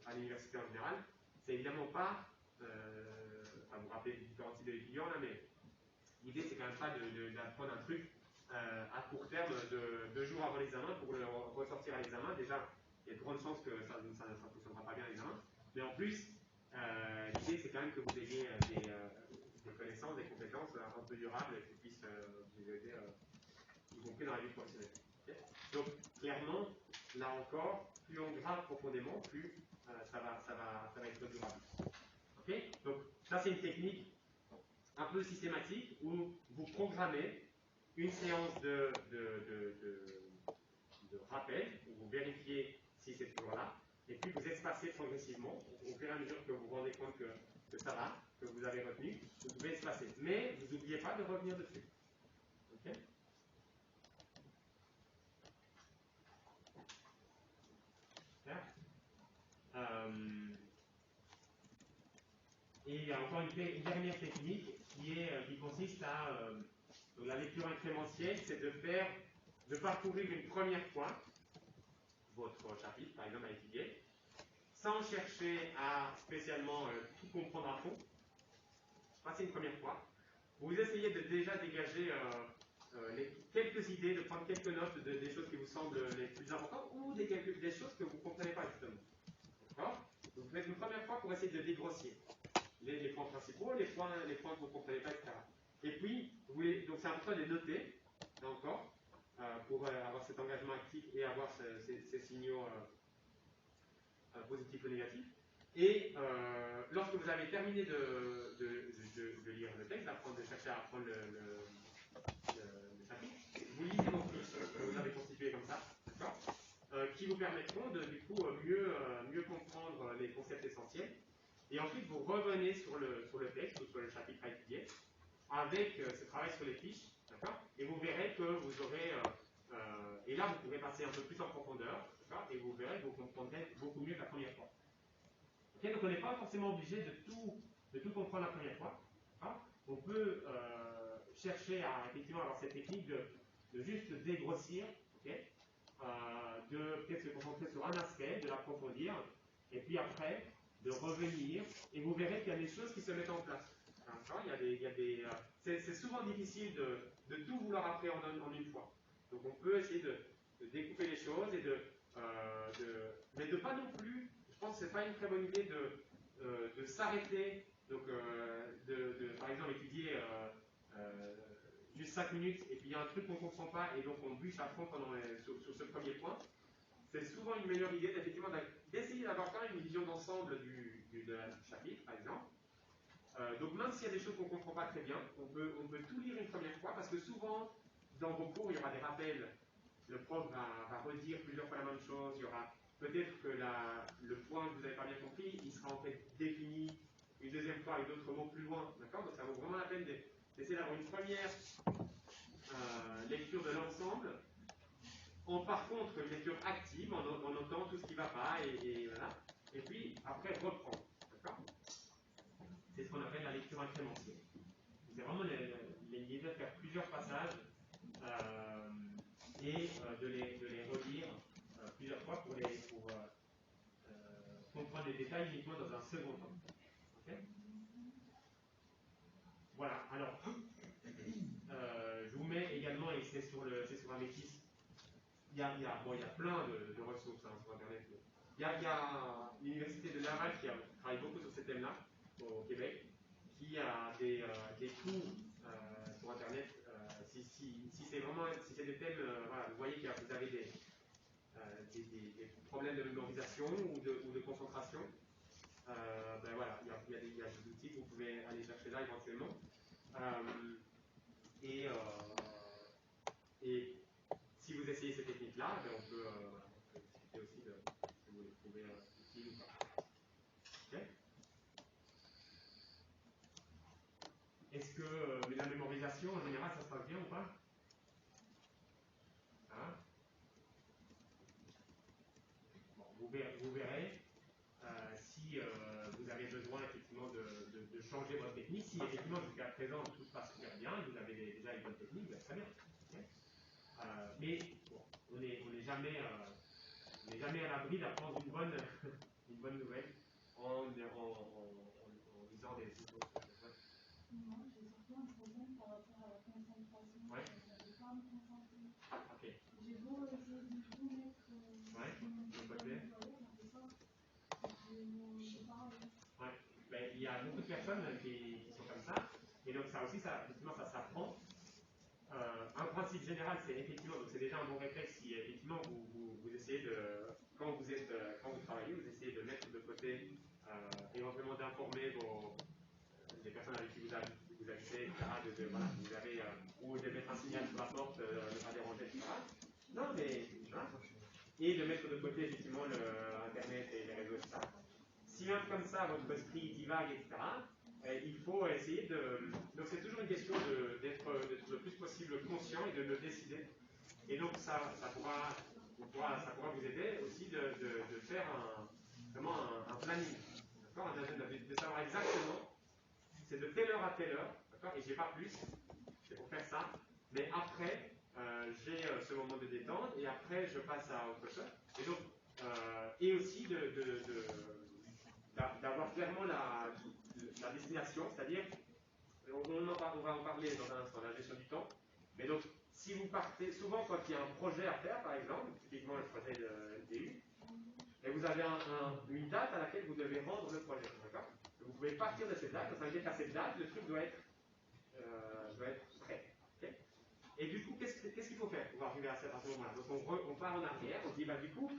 à l'université en général, c'est évidemment pas. Vous rappelez les différents types d'étudiants, là, mais l'idée, c'est quand même pas d'apprendre un truc à court terme, 2 jours avant l'examen, pour le ressortir à l'examen. Déjà, il y a de grandes chances que ça ne fonctionnera pas bien à l'examen. Mais en plus, l'idée, c'est quand même que vous ayez des connaissances, des compétences un peu durables et qui puissent vous aider, y compris dans la vie professionnelle. Okay. Donc, clairement, là encore, plus on grave profondément, plus ça va être durable. Okay. Donc, ça, c'est une technique un peu systématique où vous programmez une séance de rappel, où vous vérifiez si c'est toujours là, et puis vous espacez progressivement, au fur et à mesure que vous vous rendez compte que ça va, que vous avez retenu, vous pouvez espacer. Mais vous n'oubliez pas de revenir dessus. Okay. Et il y a encore une dernière technique qui consiste à donc la lecture incrémentielle, c'est de parcourir une première fois votre chapitre, par exemple à étudier, sans chercher à spécialement tout comprendre à fond. Passez une première fois. Vous essayez de déjà dégager quelques idées, de prendre quelques notes des choses qui vous semblent les plus importantes ou des choses que vous ne comprenez pas justement. D'accord. Donc vous faites une première fois pour essayer de dégrossir les points principaux, les points que vous ne comprenez pas, etc. Et puis, donc c'est important de les noter, là encore, pour avoir cet engagement actif et avoir ces signaux positifs ou négatifs. Et lorsque vous avez terminé de lire le texte, de chercher à apprendre le chapitre, vous lisez vos fiches que vous avez constituées comme ça, d'accord, qui vous permettront de du coup mieux comprendre les concepts essentiels. Et ensuite, vous revenez sur le texte ou sur le chapitre à étudier avec ce travail sur les fiches, d'accord, et vous verrez que vous aurez, et là vous pourrez passer un peu plus en profondeur, d'accord, et vous verrez que vous comprendrez beaucoup mieux que la première fois. Okay, donc on n'est pas forcément obligé de tout comprendre la première fois. D'accord. On peut chercher à effectivement avoir cette technique de juste dégrossir, okay, de peut-être se concentrer sur un aspect, de l'approfondir, et puis après de revenir, et vous verrez qu'il y a des choses qui se mettent en place. C'est souvent difficile de tout vouloir appréhender en une fois. Donc on peut essayer de découper les choses et mais de pas non plus. Je pense que c'est pas une très bonne idée de s'arrêter. Donc par exemple étudier juste 5 minutes et puis il y a un truc qu'on ne comprend pas et donc on bûche à fond sur ce premier point. C'est souvent une meilleure idée effectivement d'essayer d'avoir quand même une vision d'ensemble du chapitre, par exemple. Donc même s'il y a des choses qu'on ne comprend pas très bien, on peut tout lire une première fois parce que souvent dans vos cours il y aura des rappels, le prof va redire plusieurs fois la même chose, il y aura peut-être que le point que vous n'avez pas bien compris, il sera en fait défini une deuxième fois avec d'autres mots plus loin, d'accord. Donc ça vaut vraiment la peine d'essayer d'avoir une première lecture de l'ensemble. Par contre, une lecture active, en notant tout ce qui ne va pas, et voilà. Et puis, après, reprendre. D'accord. C'est ce qu'on appelle la lecture incrémentielle. C'est vraiment l'idée de faire plusieurs passages et de les relire plusieurs fois pour comprendre les détails uniquement dans un second temps. Okay. Voilà. Alors, je vous mets également, et c'est sur un métis. Il y a plein de ressources hein, sur Internet. Il y a l'université de Laval qui travaille beaucoup sur ces thèmes-là au Québec, qui a des cours sur Internet. Si c'est des thèmes, voilà, vous voyez que vous avez des problèmes de mémorisation ou de concentration, ben voilà, il y a des outils que vous pouvez aller chercher là éventuellement. Et si vous essayez ces techniques-là, ben on peut discuter aussi de si vous les trouvez utiles ou pas. Okay. Est-ce que la mémorisation, en général, ça se passe bien ou pas? Hein? Bon, vous verrez si vous avez besoin effectivement de changer votre technique. Si effectivement jusqu'à présent tout se passe super bien, vous avez déjà une bonne technique, ben, très bien. Okay. Mais bon, on n'est jamais à l'abri d'apprendre une bonne nouvelle en lisant des sources. Moi, j'ai surtout un problème par rapport à la concentration. Ouais. Je n'arrive pas à me concentrer. Ok. J'ai beau essayer de tout mettre sur mon téléphone, j'arrive pas. Je pars. Ouais. Ben, il y a beaucoup de personnes qui sont comme ça. Et donc ça aussi, effectivement, ça s'apprend. Un principe général, c'est effectivement, donc c'est déjà un bon réflexe si effectivement vous essayez de, quand vous travaillez, vous essayez de mettre de côté, éventuellement d'informer les personnes avec qui vous habitez, etc. Voilà, vous avez, ou de mettre un signal sur la porte, ne pas déranger, etc. Non, mais voilà. Et de mettre de côté effectivement Internet et les réseaux, etc. Si même comme ça votre esprit divague, etc., il faut essayer de. Donc c'est toujours une question d'être le plus possible conscient et de le décider. Et donc ça pourra vous aider aussi de faire vraiment un planning, d'accord, de savoir exactement. C'est de telle heure à telle heure, d'accord, et j'ai pas plus. C'est pour faire ça. Mais après, j'ai ce moment de détente et après je passe à autre chose. Et donc, et aussi d'avoir clairement la destination, c'est-à-dire, on va en parler dans un instant, la gestion du temps. Mais donc, si vous partez, souvent quand il y a un projet à faire, par exemple, typiquement le projet de LTU, et vous avez une date à laquelle vous devez rendre le projet, d'accord? Vous pouvez partir de cette date, ça veut dire qu'à cette date, le truc doit être prêt. Okay. Et du coup, qu'est-ce qu'il faut faire pour arriver à ce moment-là? Donc on part en arrière, on se dit, bah du coup,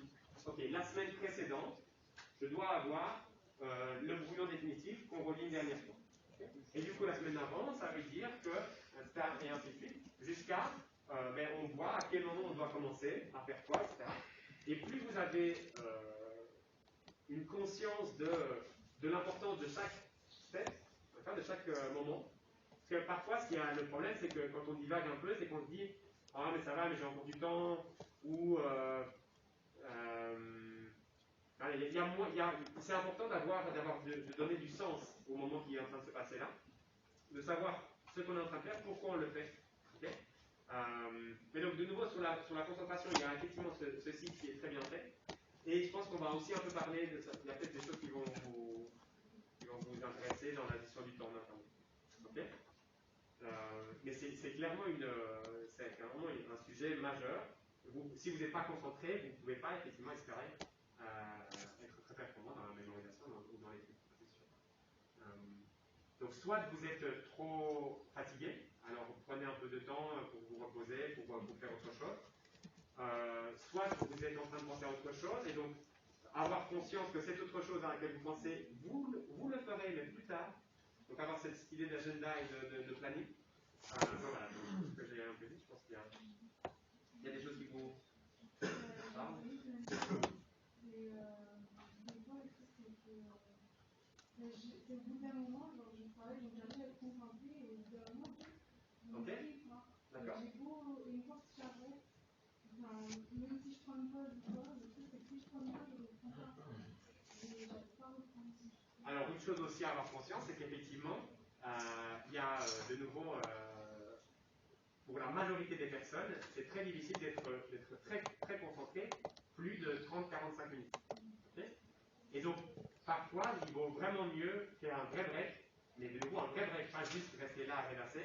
ok, la semaine précédente, je dois avoir le brouillon définitif qu'on relit une dernière fois. Okay. Et du coup, la semaine d'avant, ça veut dire que, et ainsi de suite, jusqu'à, on voit à quel moment on doit commencer, à faire quoi, etc. Et plus vous avez une conscience de l'importance de chaque step, de chaque moment. Parce que parfois, le problème, c'est que quand on divague un peu, c'est qu'on se dit « Ah, mais ça va, mais j'ai encore du temps », ou c'est important de donner du sens au moment qui est en train de se passer là, de savoir ce qu'on est en train de faire, pourquoi on le fait. Okay. Mais donc, de nouveau, sur la concentration, il y a effectivement ce site qui est très bien fait. Et je pense qu'on va aussi un peu parler de ça. Il y a peut-être des choses qui vont vous intéresser dans la gestion du temps notamment. Okay. Mais c'est clairement un sujet majeur. Si vous n'êtes pas concentré, vous ne pouvez pas effectivement espérer être très performant dans la mémorisation ou dans l'étude. Donc soit vous êtes trop fatigué, alors vous prenez un peu de temps pour vous reposer, pour faire autre chose. Soit vous êtes en train de penser à autre chose, et donc avoir conscience que cette autre chose à laquelle vous pensez, vous le ferez, mais plus tard. Donc avoir cette idée d'agenda et de planning. Voilà, donc, ce que j'ai un peu dit, je pense qu'il y a des choses qui vous parlent. C'est au bout d'un moment, genre je travaille, donc j'arrive à être concentrée et au bout d'un moment, d'accord. J'ai beau, une fois que j'arrête, même si je prends une pause ou quoi, le truc c'est que si je prends une pause, je ne reprends pas. Et j'arrive pas à reprendre. Alors une chose aussi à avoir conscience, c'est qu'effectivement, il y a de nouveau, pour la majorité des personnes, c'est très difficile d'être très, très concentré plus de 30-45 minutes. Okay. Et donc, parfois, il vaut vraiment mieux faire un vrai break, mais de nouveau un vrai break, pas juste rester là à rêvasser,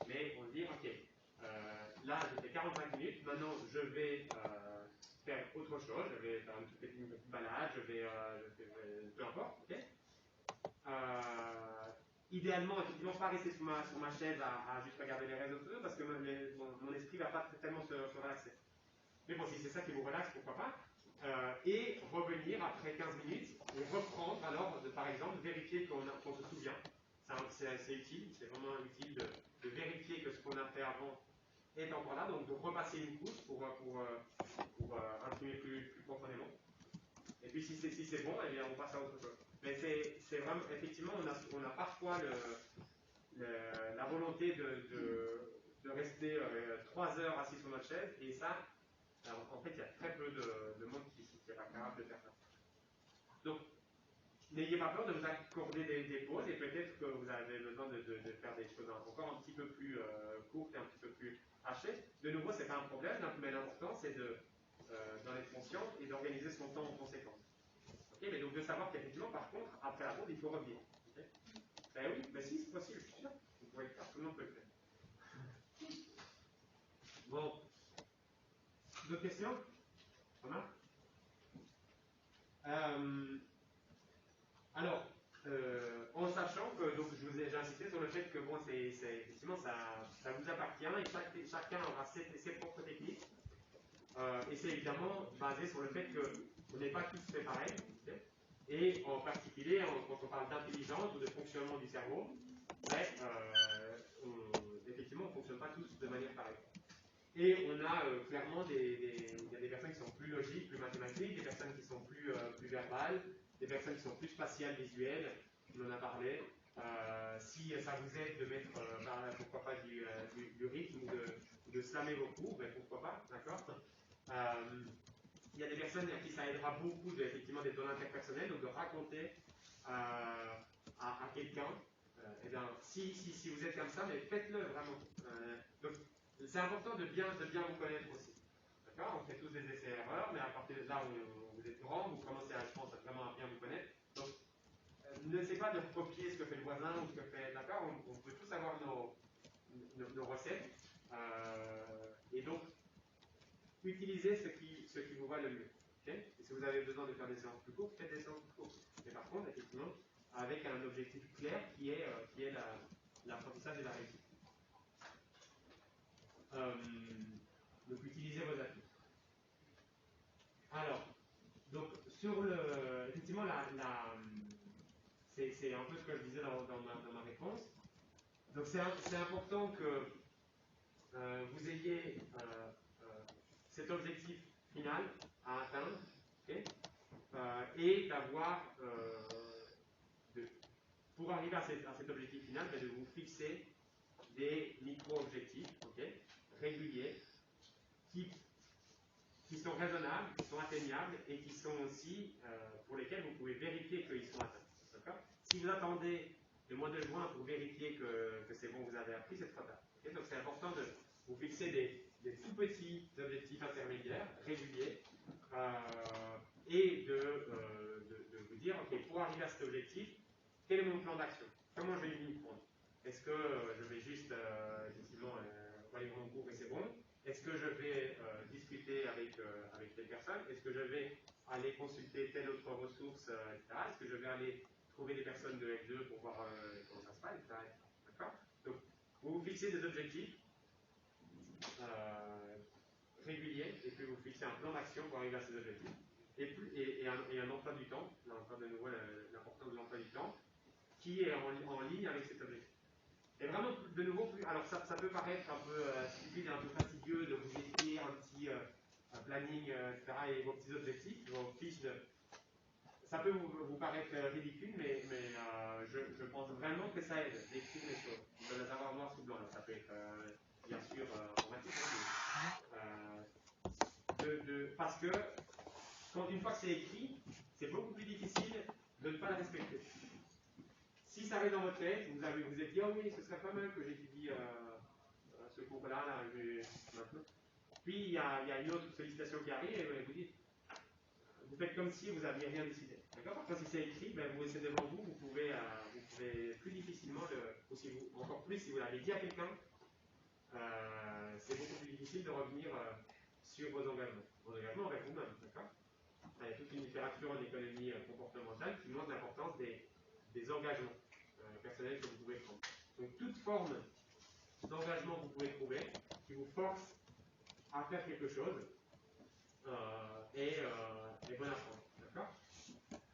mais on se dit, ok, là j'ai fait 45 minutes, maintenant, je vais faire autre chose, je vais faire une petite balade, peu importe, ok. Idéalement, effectivement, pas rester sur ma chaise à juste regarder les réseaux sociaux parce que mon esprit ne va pas tellement se relaxer. Mais bon, si c'est ça qui vous relaxe, pourquoi pas. Et revenir après 15 minutes et reprendre, alors, par exemple, vérifier qu'on se souvient. C'est utile, c'est vraiment utile de vérifier que ce qu'on a fait avant est encore là, donc de repasser une couche pour imprimer plus profondément. Et puis si c'est bon, eh bien, on passe à autre chose. Mais c'est vraiment, effectivement, on a parfois la volonté de rester 3 heures assis sur notre chaise, et ça, alors, en fait, il y a très peu de monde qui est pas capable de faire ça. Donc, n'ayez pas peur de vous accorder des pauses, et peut-être que vous avez besoin de faire des choses encore un petit peu plus courtes et un petit peu plus hachées. De nouveau, c'est pas un problème, mais l'important, c'est d'en être conscient et d'organiser son temps en conséquence. Okay, mais donc de savoir qu'effectivement, par contre, après la pause, il faut revenir. Okay, ben oui, ben si, c'est possible, je suis sûr. Vous pouvez le faire, tout le monde peut le faire. Bon. D'autres questions? Thomas? Alors, en sachant que, donc j'ai insisté sur le fait que bon, effectivement, ça vous appartient et chacun aura ses propres techniques. Et c'est évidemment basé sur le fait qu'on n'est pas tous fait pareil. Okay, et en particulier, quand on parle d'intelligence ou de fonctionnement du cerveau, ben, effectivement, on ne fonctionne pas tous de manière pareille. Et on a clairement il y a des personnes qui sont plus logiques, plus mathématiques, des personnes qui sont plus verbales, des personnes qui sont plus spatiales, visuelles, on en a parlé. Si ça vous aide de mettre, pourquoi pas, du rythme ou de slammer vos cours, ben pourquoi pas, d'accord. Il y a des personnes à qui ça aidera beaucoup effectivement d'être dans l'interpersonnel, donc de raconter à quelqu'un. Eh bien, si vous êtes comme ça, mais faites-le vraiment. Donc, c'est important de bien vous connaître aussi. D'accord? On fait tous des essais-erreurs, mais à partir de là où vous êtes grand, vous commencez je pense, vraiment à bien vous connaître. Donc, n'essayez pas de copier ce que fait le voisin ou ce que fait. D'accord? On peut tous avoir nos recettes. Et donc, utilisez ce qui vous va le mieux. Okay? Et si vous avez besoin de faire des séances plus courtes, faites des séances plus courtes. Mais par contre, effectivement, avec un objectif clair qui est l'apprentissage et la réussite. Donc, utilisez vos atouts. Alors, donc, effectivement, c'est un peu ce que je disais dans ma réponse. Donc, c'est important que vous ayez cet objectif final à atteindre, okay, et d'avoir, pour arriver à cet objectif final, de vous fixer des micro-objectifs, okay, réguliers, qui sont raisonnables, qui sont atteignables et qui sont aussi pour lesquels vous pouvez vérifier qu'ils sont atteints. Si vous attendez le mois de juin pour vérifier que c'est bon, vous avez appris, c'est trop tard. Okay, donc c'est important de vous fixer des tout petits objectifs intermédiaires, réguliers, et de vous dire, ok, pour arriver à cet objectif, quel est mon plan d'action? Comment je vais m'y prendre? Est-ce que je vais juste, effectivement, aller mon cours et c'est bon? Est-ce que je vais discuter avec telle personne? Est-ce que je vais aller consulter telle autre ressource, etc. Est-ce que je vais aller trouver des personnes de F2 pour voir comment ça se passe, etc. D'accord? Donc, vous vous fixez des objectifs réguliers et puis vous fixez un plan d'action pour arriver à ces objectifs. Et un emploi du temps, là encore de nouveau l'importance de l'emploi du temps, qui est en ligne avec cet objectif. Et vraiment, de nouveau, alors ça peut paraître un peu stupide et un peu fastidieux de vous écrire un petit planning, etc. et vos petits objectifs, vos fiches de... Ça peut vous paraître ridicule, mais je pense vraiment que ça aide d'écrire les choses, de les avoir noir sous blanc. Alors, ça peut être bien sûr informatique, parce que une fois que c'est écrit, c'est beaucoup plus difficile de ne pas le respecter. Si ça reste dans votre tête, vous êtes dit, oh oui, ce serait pas mal que j'étudie ce cours-là, maintenant. Puis il y a une autre sollicitation qui arrive et vous dites, vous faites comme si vous n'aviez rien décidé. D'accord? Parce que si c'est écrit, ben, c'est devant vous, vous pouvez plus difficilement, encore plus si vous l'avez dit à quelqu'un, c'est beaucoup plus difficile de revenir sur vos engagements. Vos engagements envers vous-même, d'accord? Il y a toute une littérature en économie comportementale qui montre l'importance des engagements personnels que vous pouvez prendre. Donc toute forme d'engagement que vous pouvez trouver qui vous force à faire quelque chose est bonne à prendre, d'accord?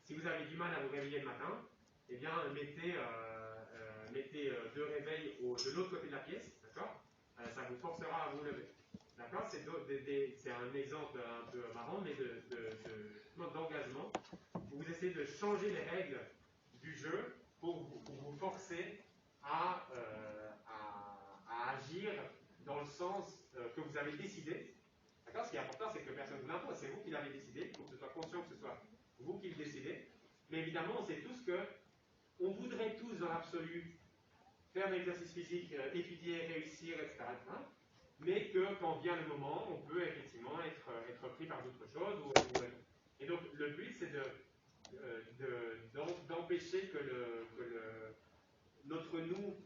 Si vous avez du mal à vous réveiller le matin, eh bien mettez 2 réveils de l'autre côté de la pièce, d'accord? Ça vous forcera à vous lever. D'accord? C'est un exemple un peu marrant, mais d'engagement. Vous essayez de changer les règles du jeu pour vous forcer à agir dans le sens que vous avez décidé. D'accord? Ce qui est important, c'est que personne ne vous l'impose. C'est vous qui l'avez décidé. Il faut que ce soit conscient que ce soit vous qui le décidez. Mais évidemment, on sait tous que on voudrait tous, dans l'absolu, faire un exercice physique, étudier, réussir, etc. Mais que quand vient le moment, on peut effectivement être pris par d'autres choses. Et donc, le but, c'est d'empêcher que notre nous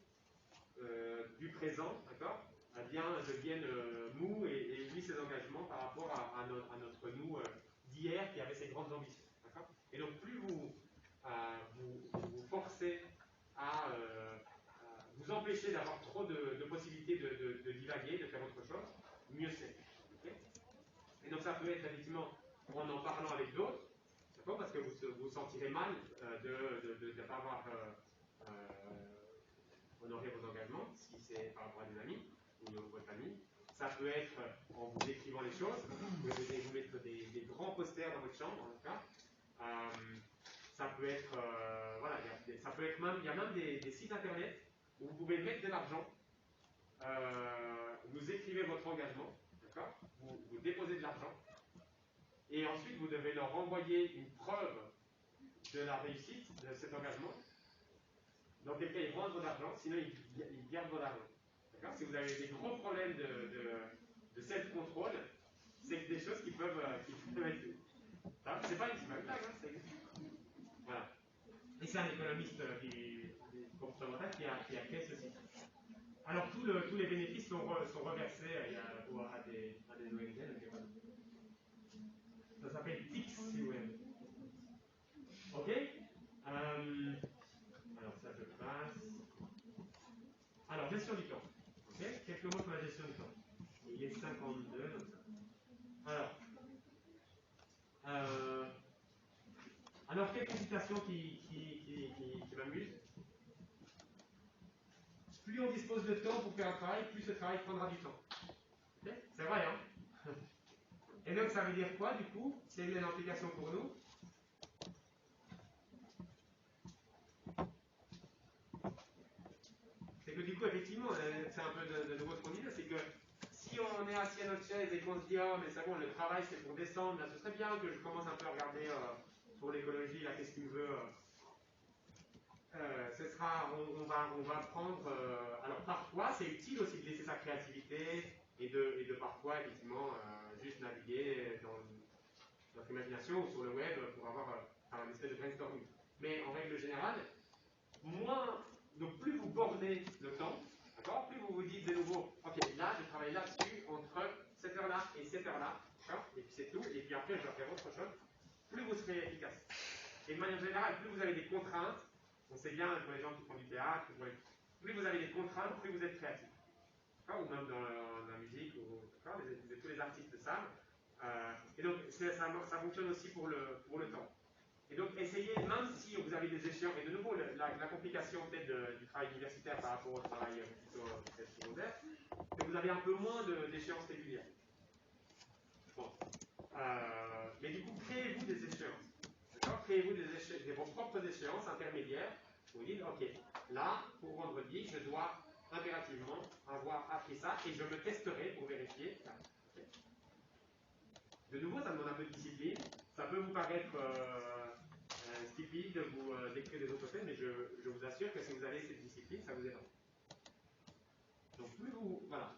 du présent, d'accord, eh bien, devienne mou et oublie ses engagements par rapport à notre nous d'hier qui avait ses grandes ambitions. D'accord? Et donc, plus vous forcez à vous empêcher d'avoir trop de possibilités de divaguer, de faire autre chose, mieux c'est. Okay? Et donc ça peut être effectivement en parlant avec d'autres, d'accord, parce que vous vous sentirez mal de ne pas avoir honoré vos engagements, si c'est par rapport à des amis ou votre famille. Ça peut être en vous écrivant les choses, vous pouvez vous mettre des grands posters dans votre chambre, en tout cas. Ça peut être, voilà, ça peut être même, il y a même des sites internet où vous pouvez mettre de l'argent, vous écrivez votre engagement, d'accord, vous déposez de l'argent, et ensuite vous devez leur envoyer une preuve de la réussite de cet engagement. Dans quel cas ils rendent votre argent, sinon ils gardent votre argent. D'accord? Si vous avez des gros problèmes de self-control, c'est des choses qui peuvent être. C'est pas une blague, hein, ça existe. Voilà. Et c'est un économiste comportemental qui a créé ceci. Alors tous les bénéfices sont reversés à des ONG. Ça s'appelle TIX, si vous voulez. Ok? Alors ça je passe. Alors gestion du temps. Ok? Quelques mots sur la gestion du temps. Il est 52 comme ça. Alors quelques citations qui m'amusent. Plus on dispose de temps pour faire un travail, plus ce travail prendra du temps. Okay? C'est vrai, hein? Et donc ça veut dire quoi du coup? C'est une implication pour nous. C'est que du coup, effectivement, c'est un peu de nouveau ce qu'on disait, c'est que si on est assis à notre chaise et qu'on se dit oh mais c'est bon, le travail c'est pour descendre, là ce serait bien que je commence un peu à regarder pour l'écologie, là qu'est-ce qu'il me veut. On va prendre. Alors parfois, c'est utile aussi de laisser sa créativité et de parfois, effectivement, juste naviguer dans notre imagination ou sur le web pour avoir un espèce de brainstorming. Mais en règle générale, donc plus vous bornez le temps, d'accord, plus vous vous dites de nouveau, ok, là, je travaille là-dessus entre cette heure-là et cette heure-là, d'accord, et puis c'est tout, et puis après, je vais faire autre chose, plus vous serez efficace. Et de manière générale, plus vous avez des contraintes, on sait bien pour les gens qui font du théâtre, plus vous avez des contraintes, plus vous êtes créatif. Ou même dans la musique, tous les artistes savent. Et donc ça fonctionne aussi pour le temps. Et donc essayez, même si vous avez des échéances, et de nouveau la complication peut-être du travail universitaire par rapport au travail plutôt secondaire, que vous avez un peu moins d'échéances régulières. Bon. Mais du coup, créez-vous des échéances. Créez-vous vos propres échéances intermédiaires. Vous dites, ok, là, pour vendredi, je dois impérativement avoir appris ça et je me testerai pour vérifier. Okay. De nouveau, ça demande un peu de discipline. Ça peut vous paraître stupide de vous décrire des autres choses, mais je vous assure que si vous avez cette discipline, ça vous aidera. Donc, plus vous. Voilà.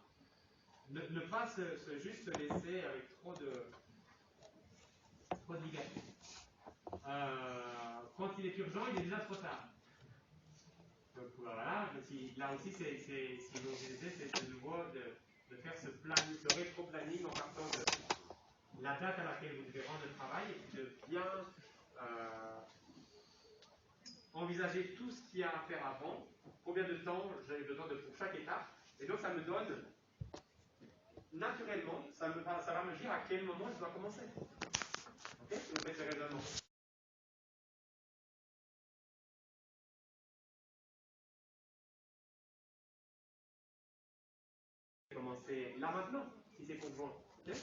Ne pas juste se laisser avec trop de liberté. Quand il est urgent, il est déjà trop tard. Donc, Voilà, là aussi, si vous utilisez, c'est de nouveau de faire ce rétro-planning en partant de la date à laquelle vous devez rendre le travail et puis de bien envisager tout ce qu'il y a à faire avant, combien de temps j'ai besoin pour chaque étape, et donc ça me donne naturellement, ça va me dire à quel moment je dois commencer. Ok? Si vous faites ce raisonnement. Commencer là maintenant, si c'est conjoint. Okay?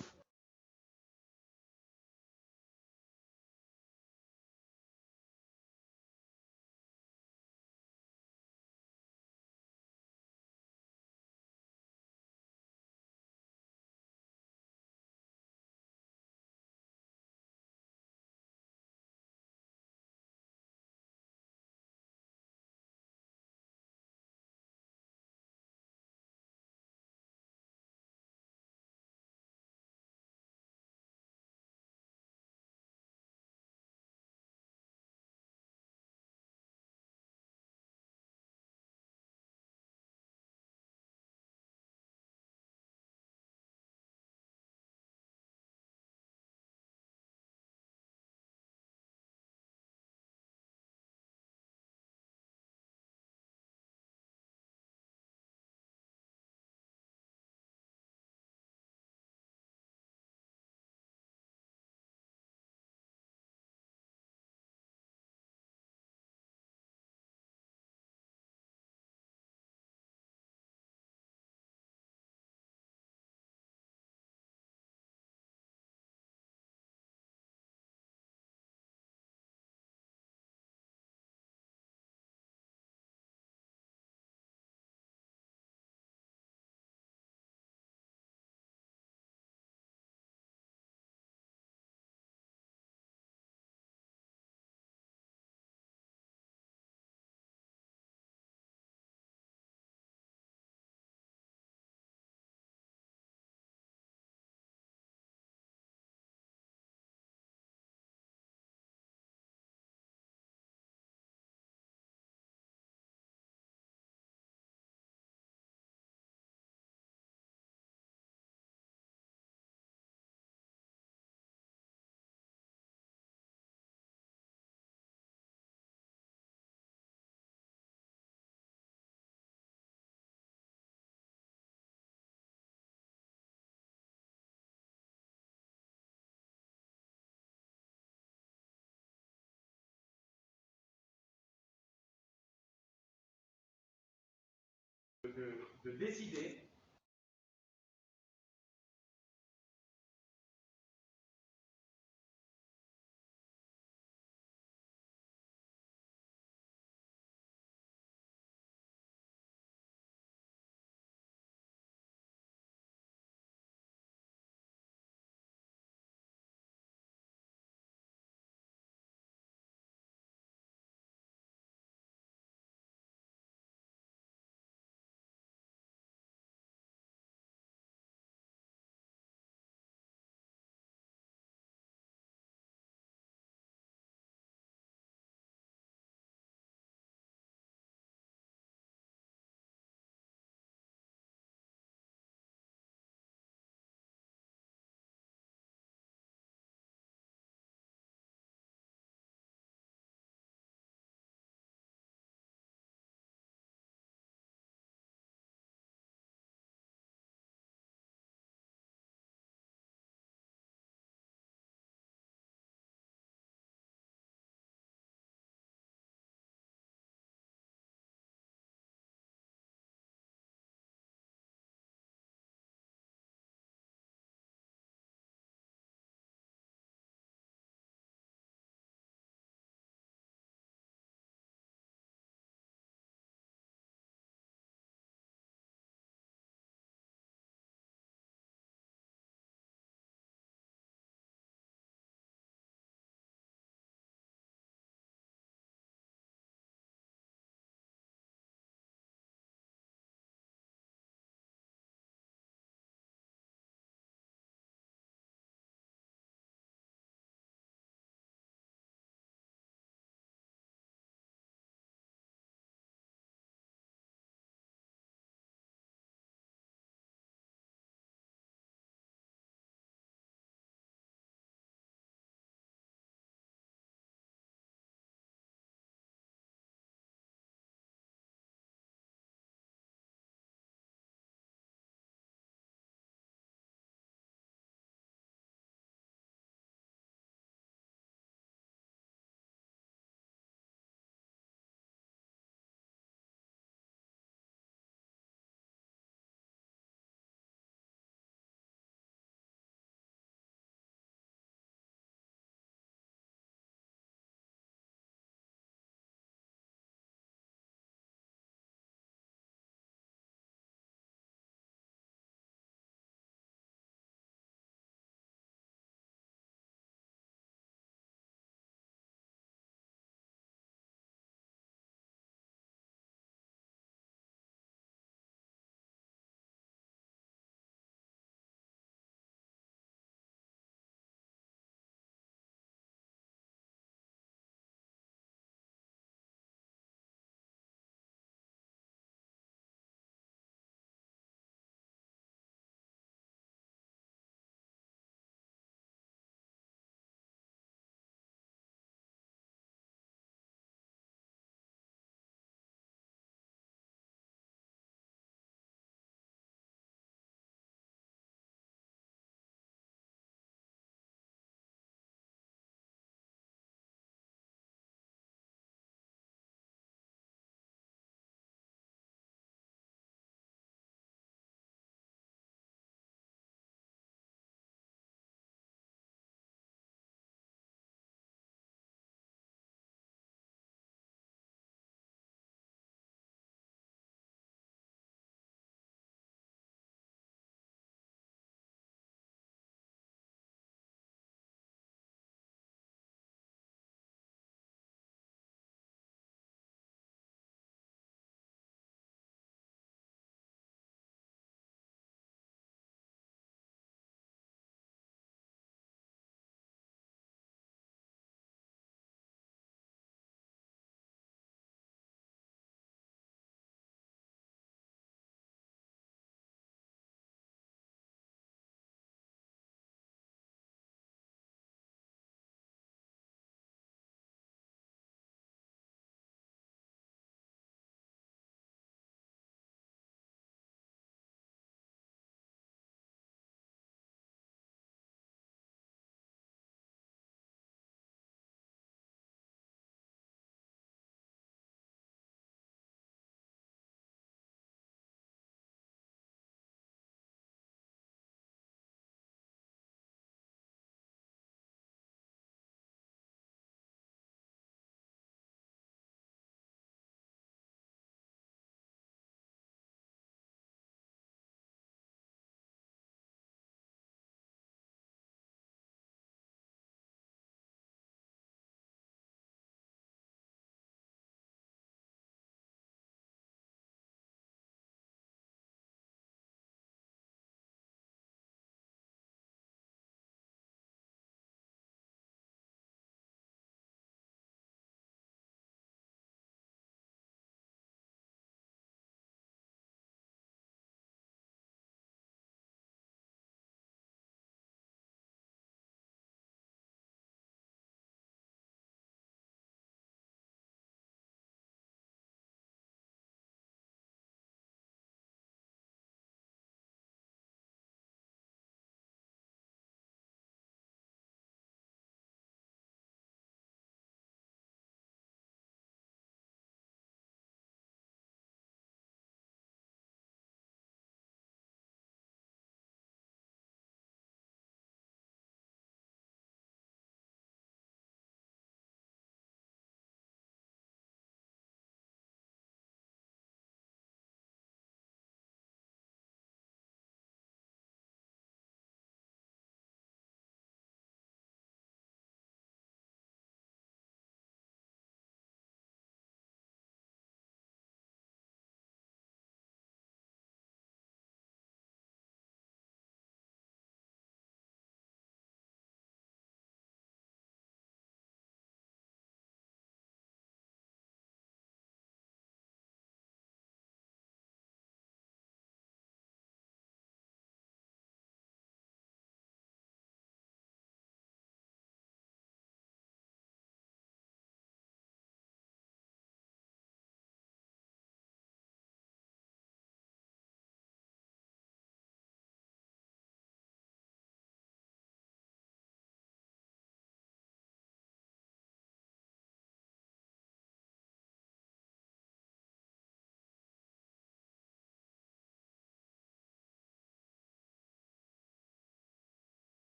De décider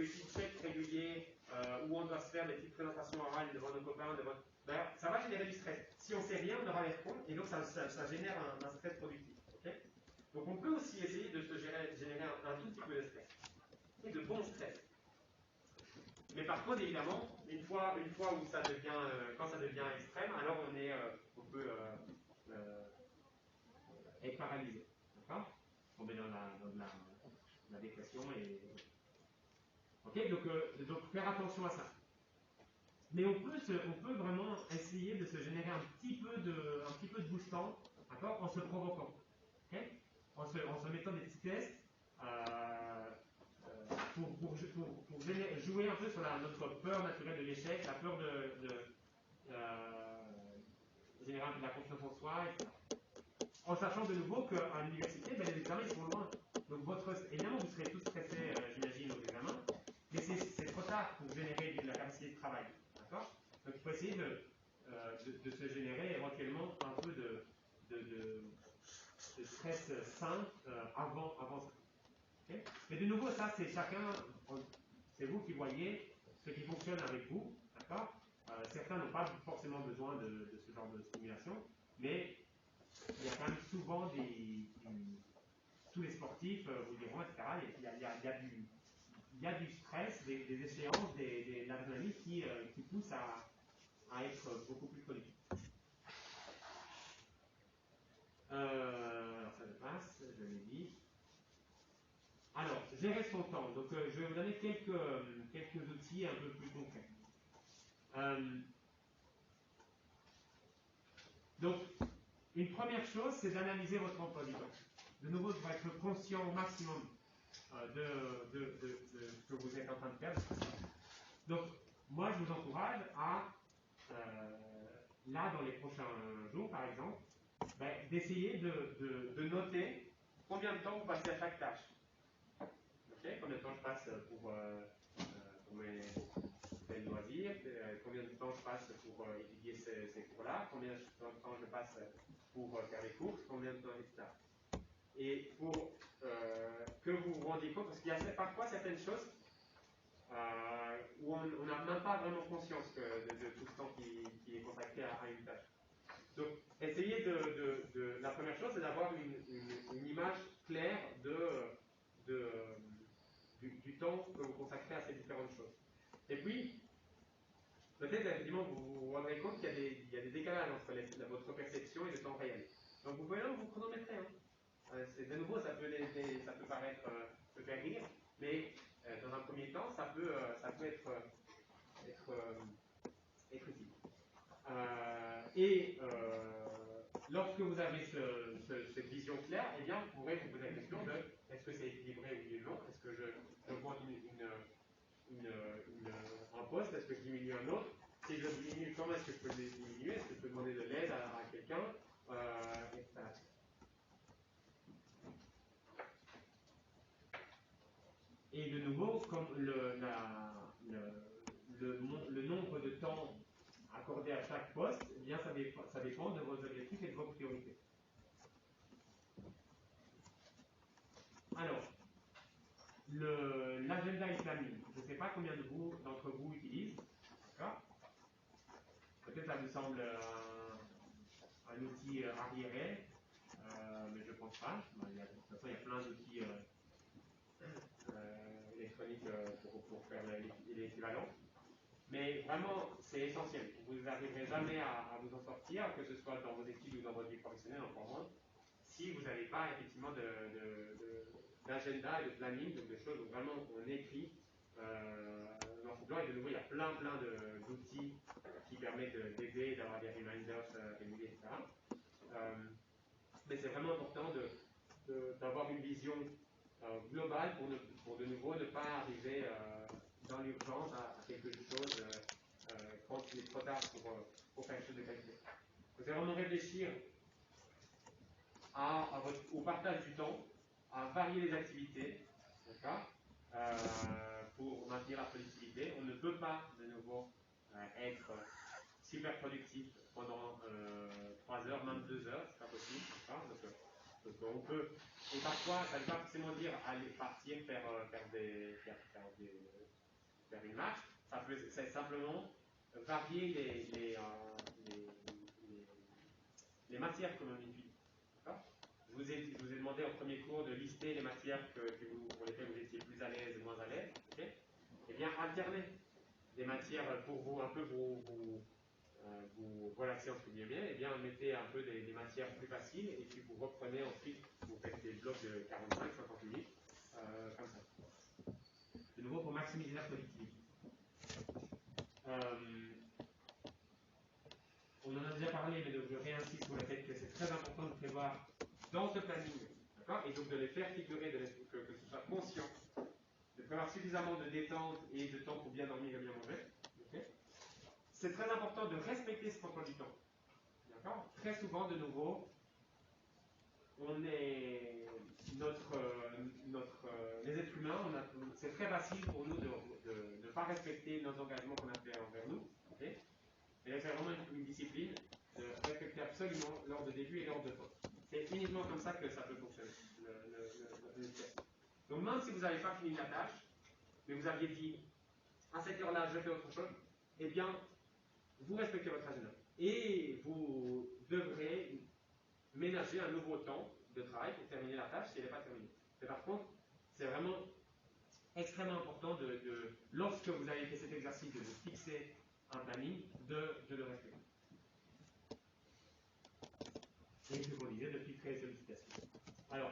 petits checks réguliers où on doit se faire des petites présentations orales devant nos copains, ben, ça va générer du stress. Si on ne sait rien, on aura l'air con et donc ça génère un stress productif. Okay, donc on peut aussi essayer de se générer un tout petit peu de stress. Et de bon stress. Mais par contre, évidemment, une fois où ça devient, quand ça devient extrême, alors on peut être paralysé. D'accord? On est dans la dépression et. Ok, donc faire attention à ça. Mais on peut vraiment essayer de se générer un petit peu de boostant, d'accord, en se provoquant. Okay, en se mettant des petits tests. Pour jouer un peu sur notre peur naturelle de l'échec, la peur de générer un peu de la confiance en soi, etc. En sachant de nouveau qu'à l'université, ben, les examens sont loin. Donc évidemment, vous serez tous stressés, j'imagine, aux examens, mais c'est trop tard pour générer de la capacité de travail. D'accord? Donc il faut essayer de se générer éventuellement un peu de stress sain avant ça. Okay. Mais de nouveau, ça, c'est c'est vous qui voyez ce qui fonctionne avec vous, d'accord? Certains n'ont pas forcément besoin de ce genre de stimulation, mais il y a quand même souvent tous les sportifs vous diront, etc. Il y a du stress, des échéances, de l'adrénaline qui poussent à être beaucoup plus productif. Alors ça je passe, je l'ai dit. Alors, gérer son temps. Donc, je vais vous donner quelques outils un peu plus concrets. Donc, une première chose, c'est d'analyser votre emploi du temps. De nouveau, il faut être conscient au maximum de ce que vous êtes en train de faire. Donc, moi, je vous encourage à, là, dans les prochains jours, par exemple, d'essayer de noter combien de temps vous passez à chaque tâche. Okay, combien de temps je passe pour mes loisirs, combien de temps je passe pour étudier ces cours-là, combien de temps je passe pour faire les courses, combien de temps, etc. Et pour que vous vous rendiez compte, parce qu'il y a parfois certaines choses où on n'a même pas vraiment conscience de tout ce temps qui est consacré à une tâche. Donc, essayez la première chose, c'est d'avoir une image claire du temps que vous consacrez à ces différentes choses. Et puis, peut-être effectivement vous vous rendrez compte qu'il y a des décalages entre votre perception et le temps réel. Donc vous pouvez même vous chronométrer. De nouveau, ça peut paraître se faire rire, mais dans un premier temps, ça peut être utile. Lorsque vous avez cette vision claire, eh bien, vous pourrez vous poser la question de est-ce que c'est équilibré ou non? Est-ce que j'augmente un poste? Est-ce que je diminue un autre? Si je diminue, comment est-ce que je peux le diminuer? Est-ce que je peux demander de l'aide à quelqu'un? Etc. Et de nouveau, comme le nombre de temps accordé à chaque poste, eh bien, ça dépend de vos objectifs et de vos priorités. Alors, l'agenda et le planning. Je ne sais pas combien d'entre vous utilisent. D'accord? Peut-être ça vous semble un outil arriéré, mais je ne pense pas. De toute façon, il y a plein d'outils électroniques pour faire l'équivalent. Mais vraiment, c'est essentiel. Vous n'arriverez jamais à vous en sortir, que ce soit dans vos études ou dans votre vie professionnelle, encore moins, si vous n'avez pas effectivement d'agenda et de planning, donc des choses où vraiment on écrit dans ce plan. Et de nouveau, il y a plein d'outils qui permettent d'aider, d'avoir des reminders réguliers, etc. Mais c'est vraiment important d'avoir une vision globale pour de nouveau ne pas arriver dans l'urgence à quelque chose quand il est trop tard pour faire quelque chose de qualité. Vous allez vraiment réfléchir au partage du temps, à varier les activités, d'accord, pour maintenir la productivité. On ne peut pas, de nouveau, être super productif pendant 3 heures, même 2 heures, c'est pas possible. Donc on peut, et parfois, ça ne veut pas forcément dire aller partir faire faire une marche, c'est simplement varier les matières que l'on étudie. Je vous ai demandé en premier cours de lister les matières pour lesquelles vous étiez plus à l'aise et moins à l'aise. Okay. Eh bien, alternez des matières pour vous, un peu vous relaxer entre guillemets, et bien mettez un peu des matières plus faciles, et puis vous reprenez ensuite, vous faites des blocs de 45-50 minutes, comme ça. De nouveau, pour maximiser la productivité. On en a déjà parlé, mais donc je réinsiste sur le fait que c'est très important de prévoir dans ce planning, d'accord, et donc de les faire figurer, que ce soit conscient, de prévoir suffisamment de détente et de temps pour bien dormir et bien manger. Okay. C'est très important de respecter ce emploi du temps. D'accord. Très souvent, de nouveau, les êtres humains, c'est très facile pour nous de ne pas respecter nos engagements qu'on a fait envers nous. Okay. Et c'est vraiment une discipline de respecter absolument l'ordre de début et l'ordre de fin. C'est uniquement comme ça que ça peut fonctionner, l'efficacité. Donc même si vous n'avez pas fini la tâche, mais vous aviez dit à cette heure-là, je fais autre chose, eh bien, vous respectez votre agenda. Et vous devrez ménager un nouveau temps de travail pour terminer la tâche si elle n'est pas terminée. Mais par contre, c'est vraiment extrêmement important lorsque vous avez fait cet exercice de fixer un planning, de le respecter. Et ce qu'on disait, de filtrer les sollicitations. Alors,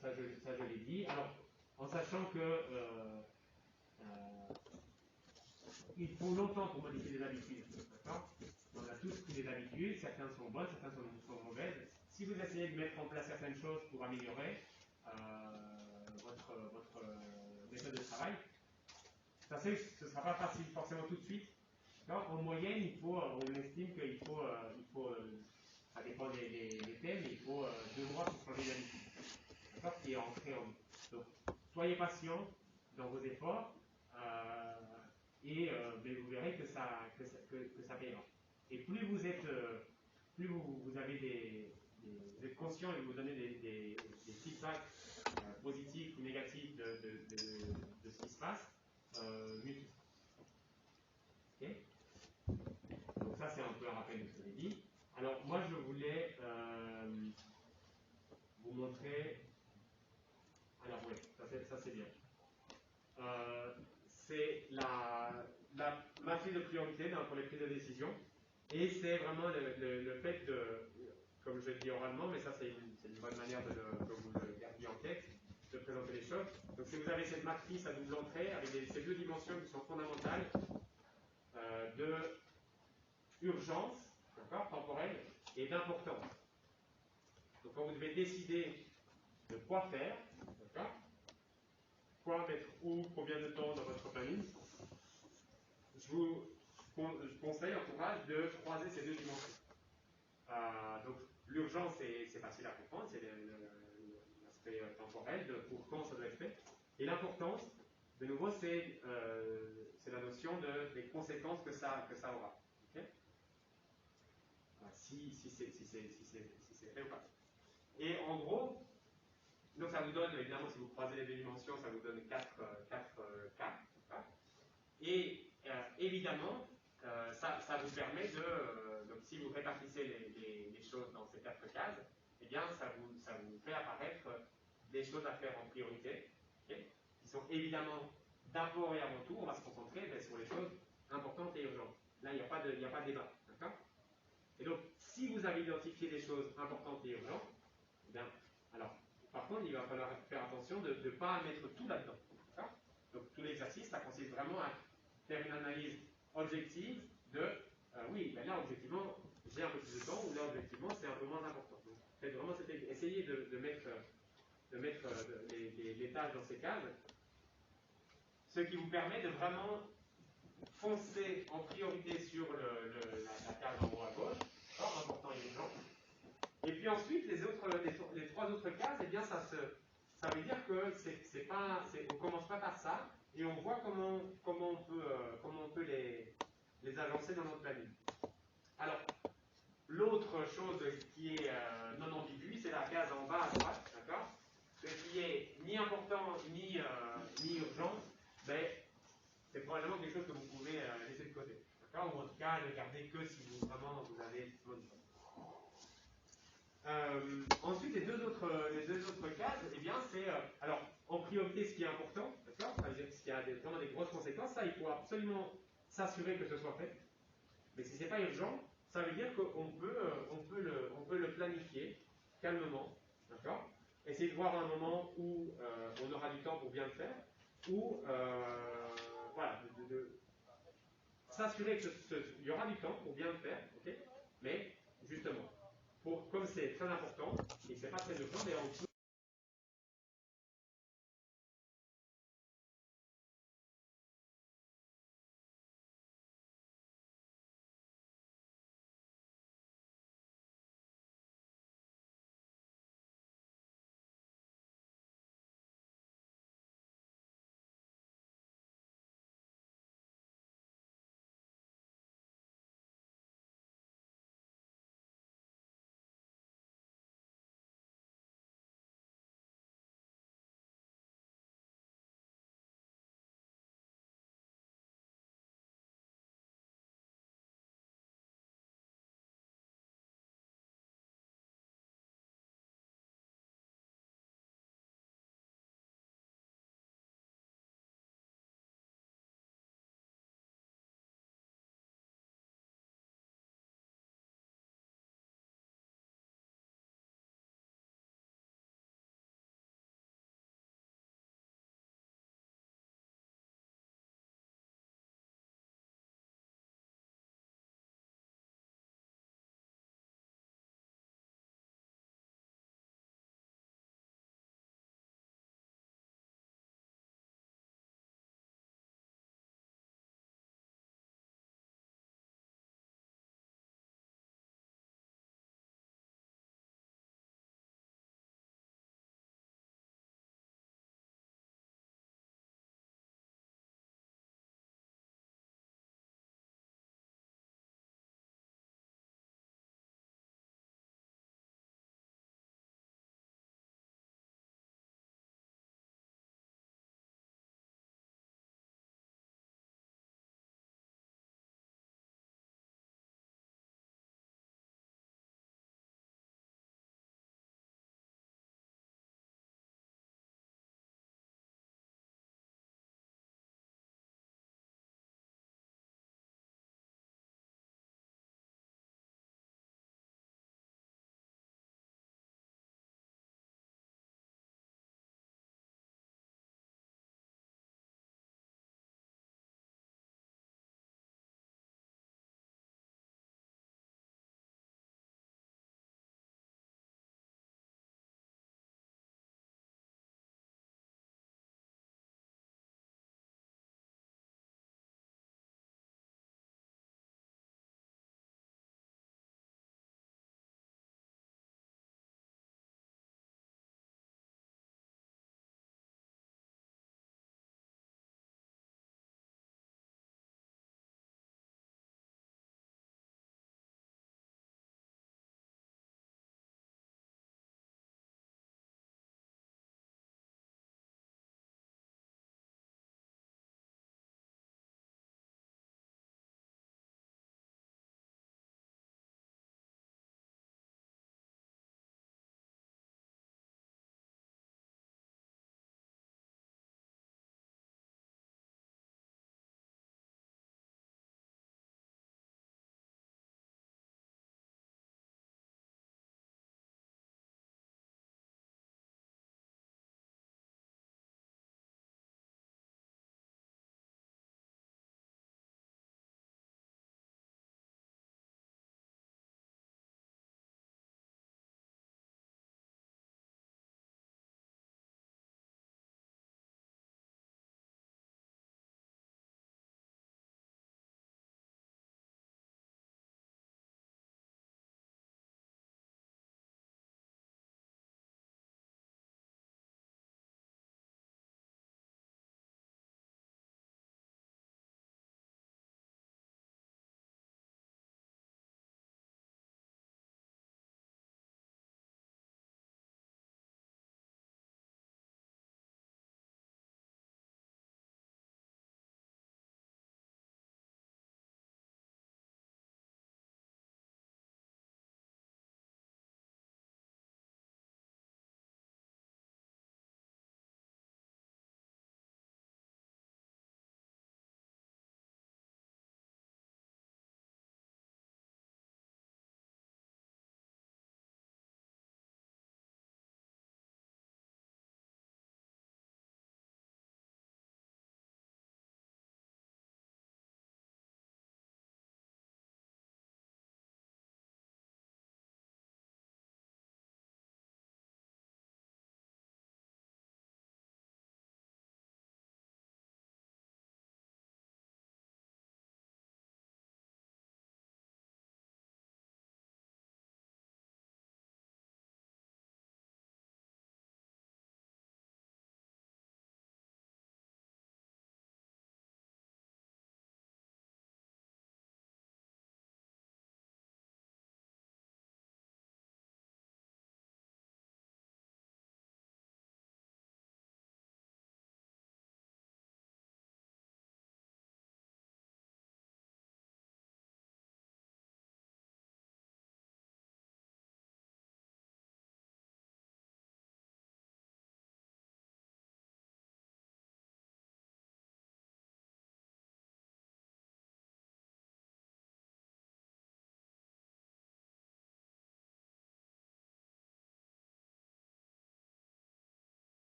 ça je l'ai dit. Alors, en sachant que il faut longtemps pour modifier des habitudes. D'accord. On a tous pris des habitudes, certaines sont bonnes, certaines sont mauvaises. Si vous essayez de mettre en place certaines choses pour améliorer votre méthode de travail, ce ne sera pas facile forcément tout de suite. En moyenne, on estime qu'il faut, ça dépend des thèmes, il faut 2 mois pour changer d'habitude. D'accord, qui est ancré en nous. Donc, soyez patient dans vos efforts et vous verrez que ça payera. Et plus vous êtes, plus vous avez vous êtes conscient et vous donnez des feedbacks positifs ou négatifs de ce qui se passe, mieux tout ça. Okay. Donc ça c'est un peu un rappel de ce que j'ai dit. Alors moi je voulais vous montrer. Alors oui, ça c'est bien. C'est la matrice de priorité pour les prises de décision. Et c'est vraiment le fait de, comme je le dis oralement, mais ça c'est une bonne manière que vous le gardiez en tête, de présenter les choses. Donc si vous avez cette matrice à double entrée, avec ces 2 dimensions qui sont fondamentales, de urgence, temporelle, et d'importance. Donc quand vous devez décider de quoi faire, quoi mettre où, combien de temps dans votre planning, je vous conseille, encourage de croiser ces 2 dimensions. Donc l'urgence, c'est facile à comprendre, c'est l'aspect temporel de pour quand ça doit être fait. Et l'importance, de nouveau, c'est la notion des conséquences que ça aura. Okay. Si c'est fait ou pas. Et en gros, donc ça vous donne, évidemment, si vous croisez les 2 dimensions, ça vous donne 4 cas. Et évidemment, ça vous permet donc si vous répartissez les choses dans ces 4 cases, eh bien ça vous fait apparaître des choses à faire en priorité, okay, qui sont évidemment d'abord et avant tout, on va se concentrer sur les choses importantes et urgentes. Là, il n'y a pas de débat. D'accord. Et donc, si vous avez identifié des choses importantes et urgentes, eh bien, alors, par contre, il va falloir faire attention de ne pas mettre tout là-dedans. Donc, tout l'exercice, ça consiste vraiment à faire une analyse objective de oui, ben là, objectivement, j'ai un peu plus de temps, ou là, objectivement, c'est un peu moins important. Donc, faites vraiment essayez de mettre les tâches dans ces cases, ce qui vous permet de vraiment foncer en priorité sur la case en haut à gauche, important et urgent. Et puis ensuite, les 3 autres cases, eh bien, ça veut dire que on ne commence pas par ça, et on voit comment on peut les agencer dans notre planning. Alors, l'autre chose qui est non ambiguë, c'est la case en bas à droite, d'accord? Ce qui est ni important ni urgent, ben, c'est probablement quelque chose que vous pouvez laisser de côté, d'accord? Ou en tout cas ne garder que si vous avez besoin. Ensuite, les deux autres cases, eh bien, c'est alors en priorité ce qui est important, d'accord? C'est-à-dire ce qui a vraiment des grosses conséquences, ça il faut absolument s'assurer que ce soit fait. Mais si c'est pas urgent, ça veut dire qu'on peut le planifier calmement, d'accord? Essayer de voir un moment où on aura du temps pour bien le faire, ou voilà, de s'assurer qu'il y aura du temps pour bien le faire, ok? Mais justement, comme c'est très important et c'est pas très urgent, mais on peut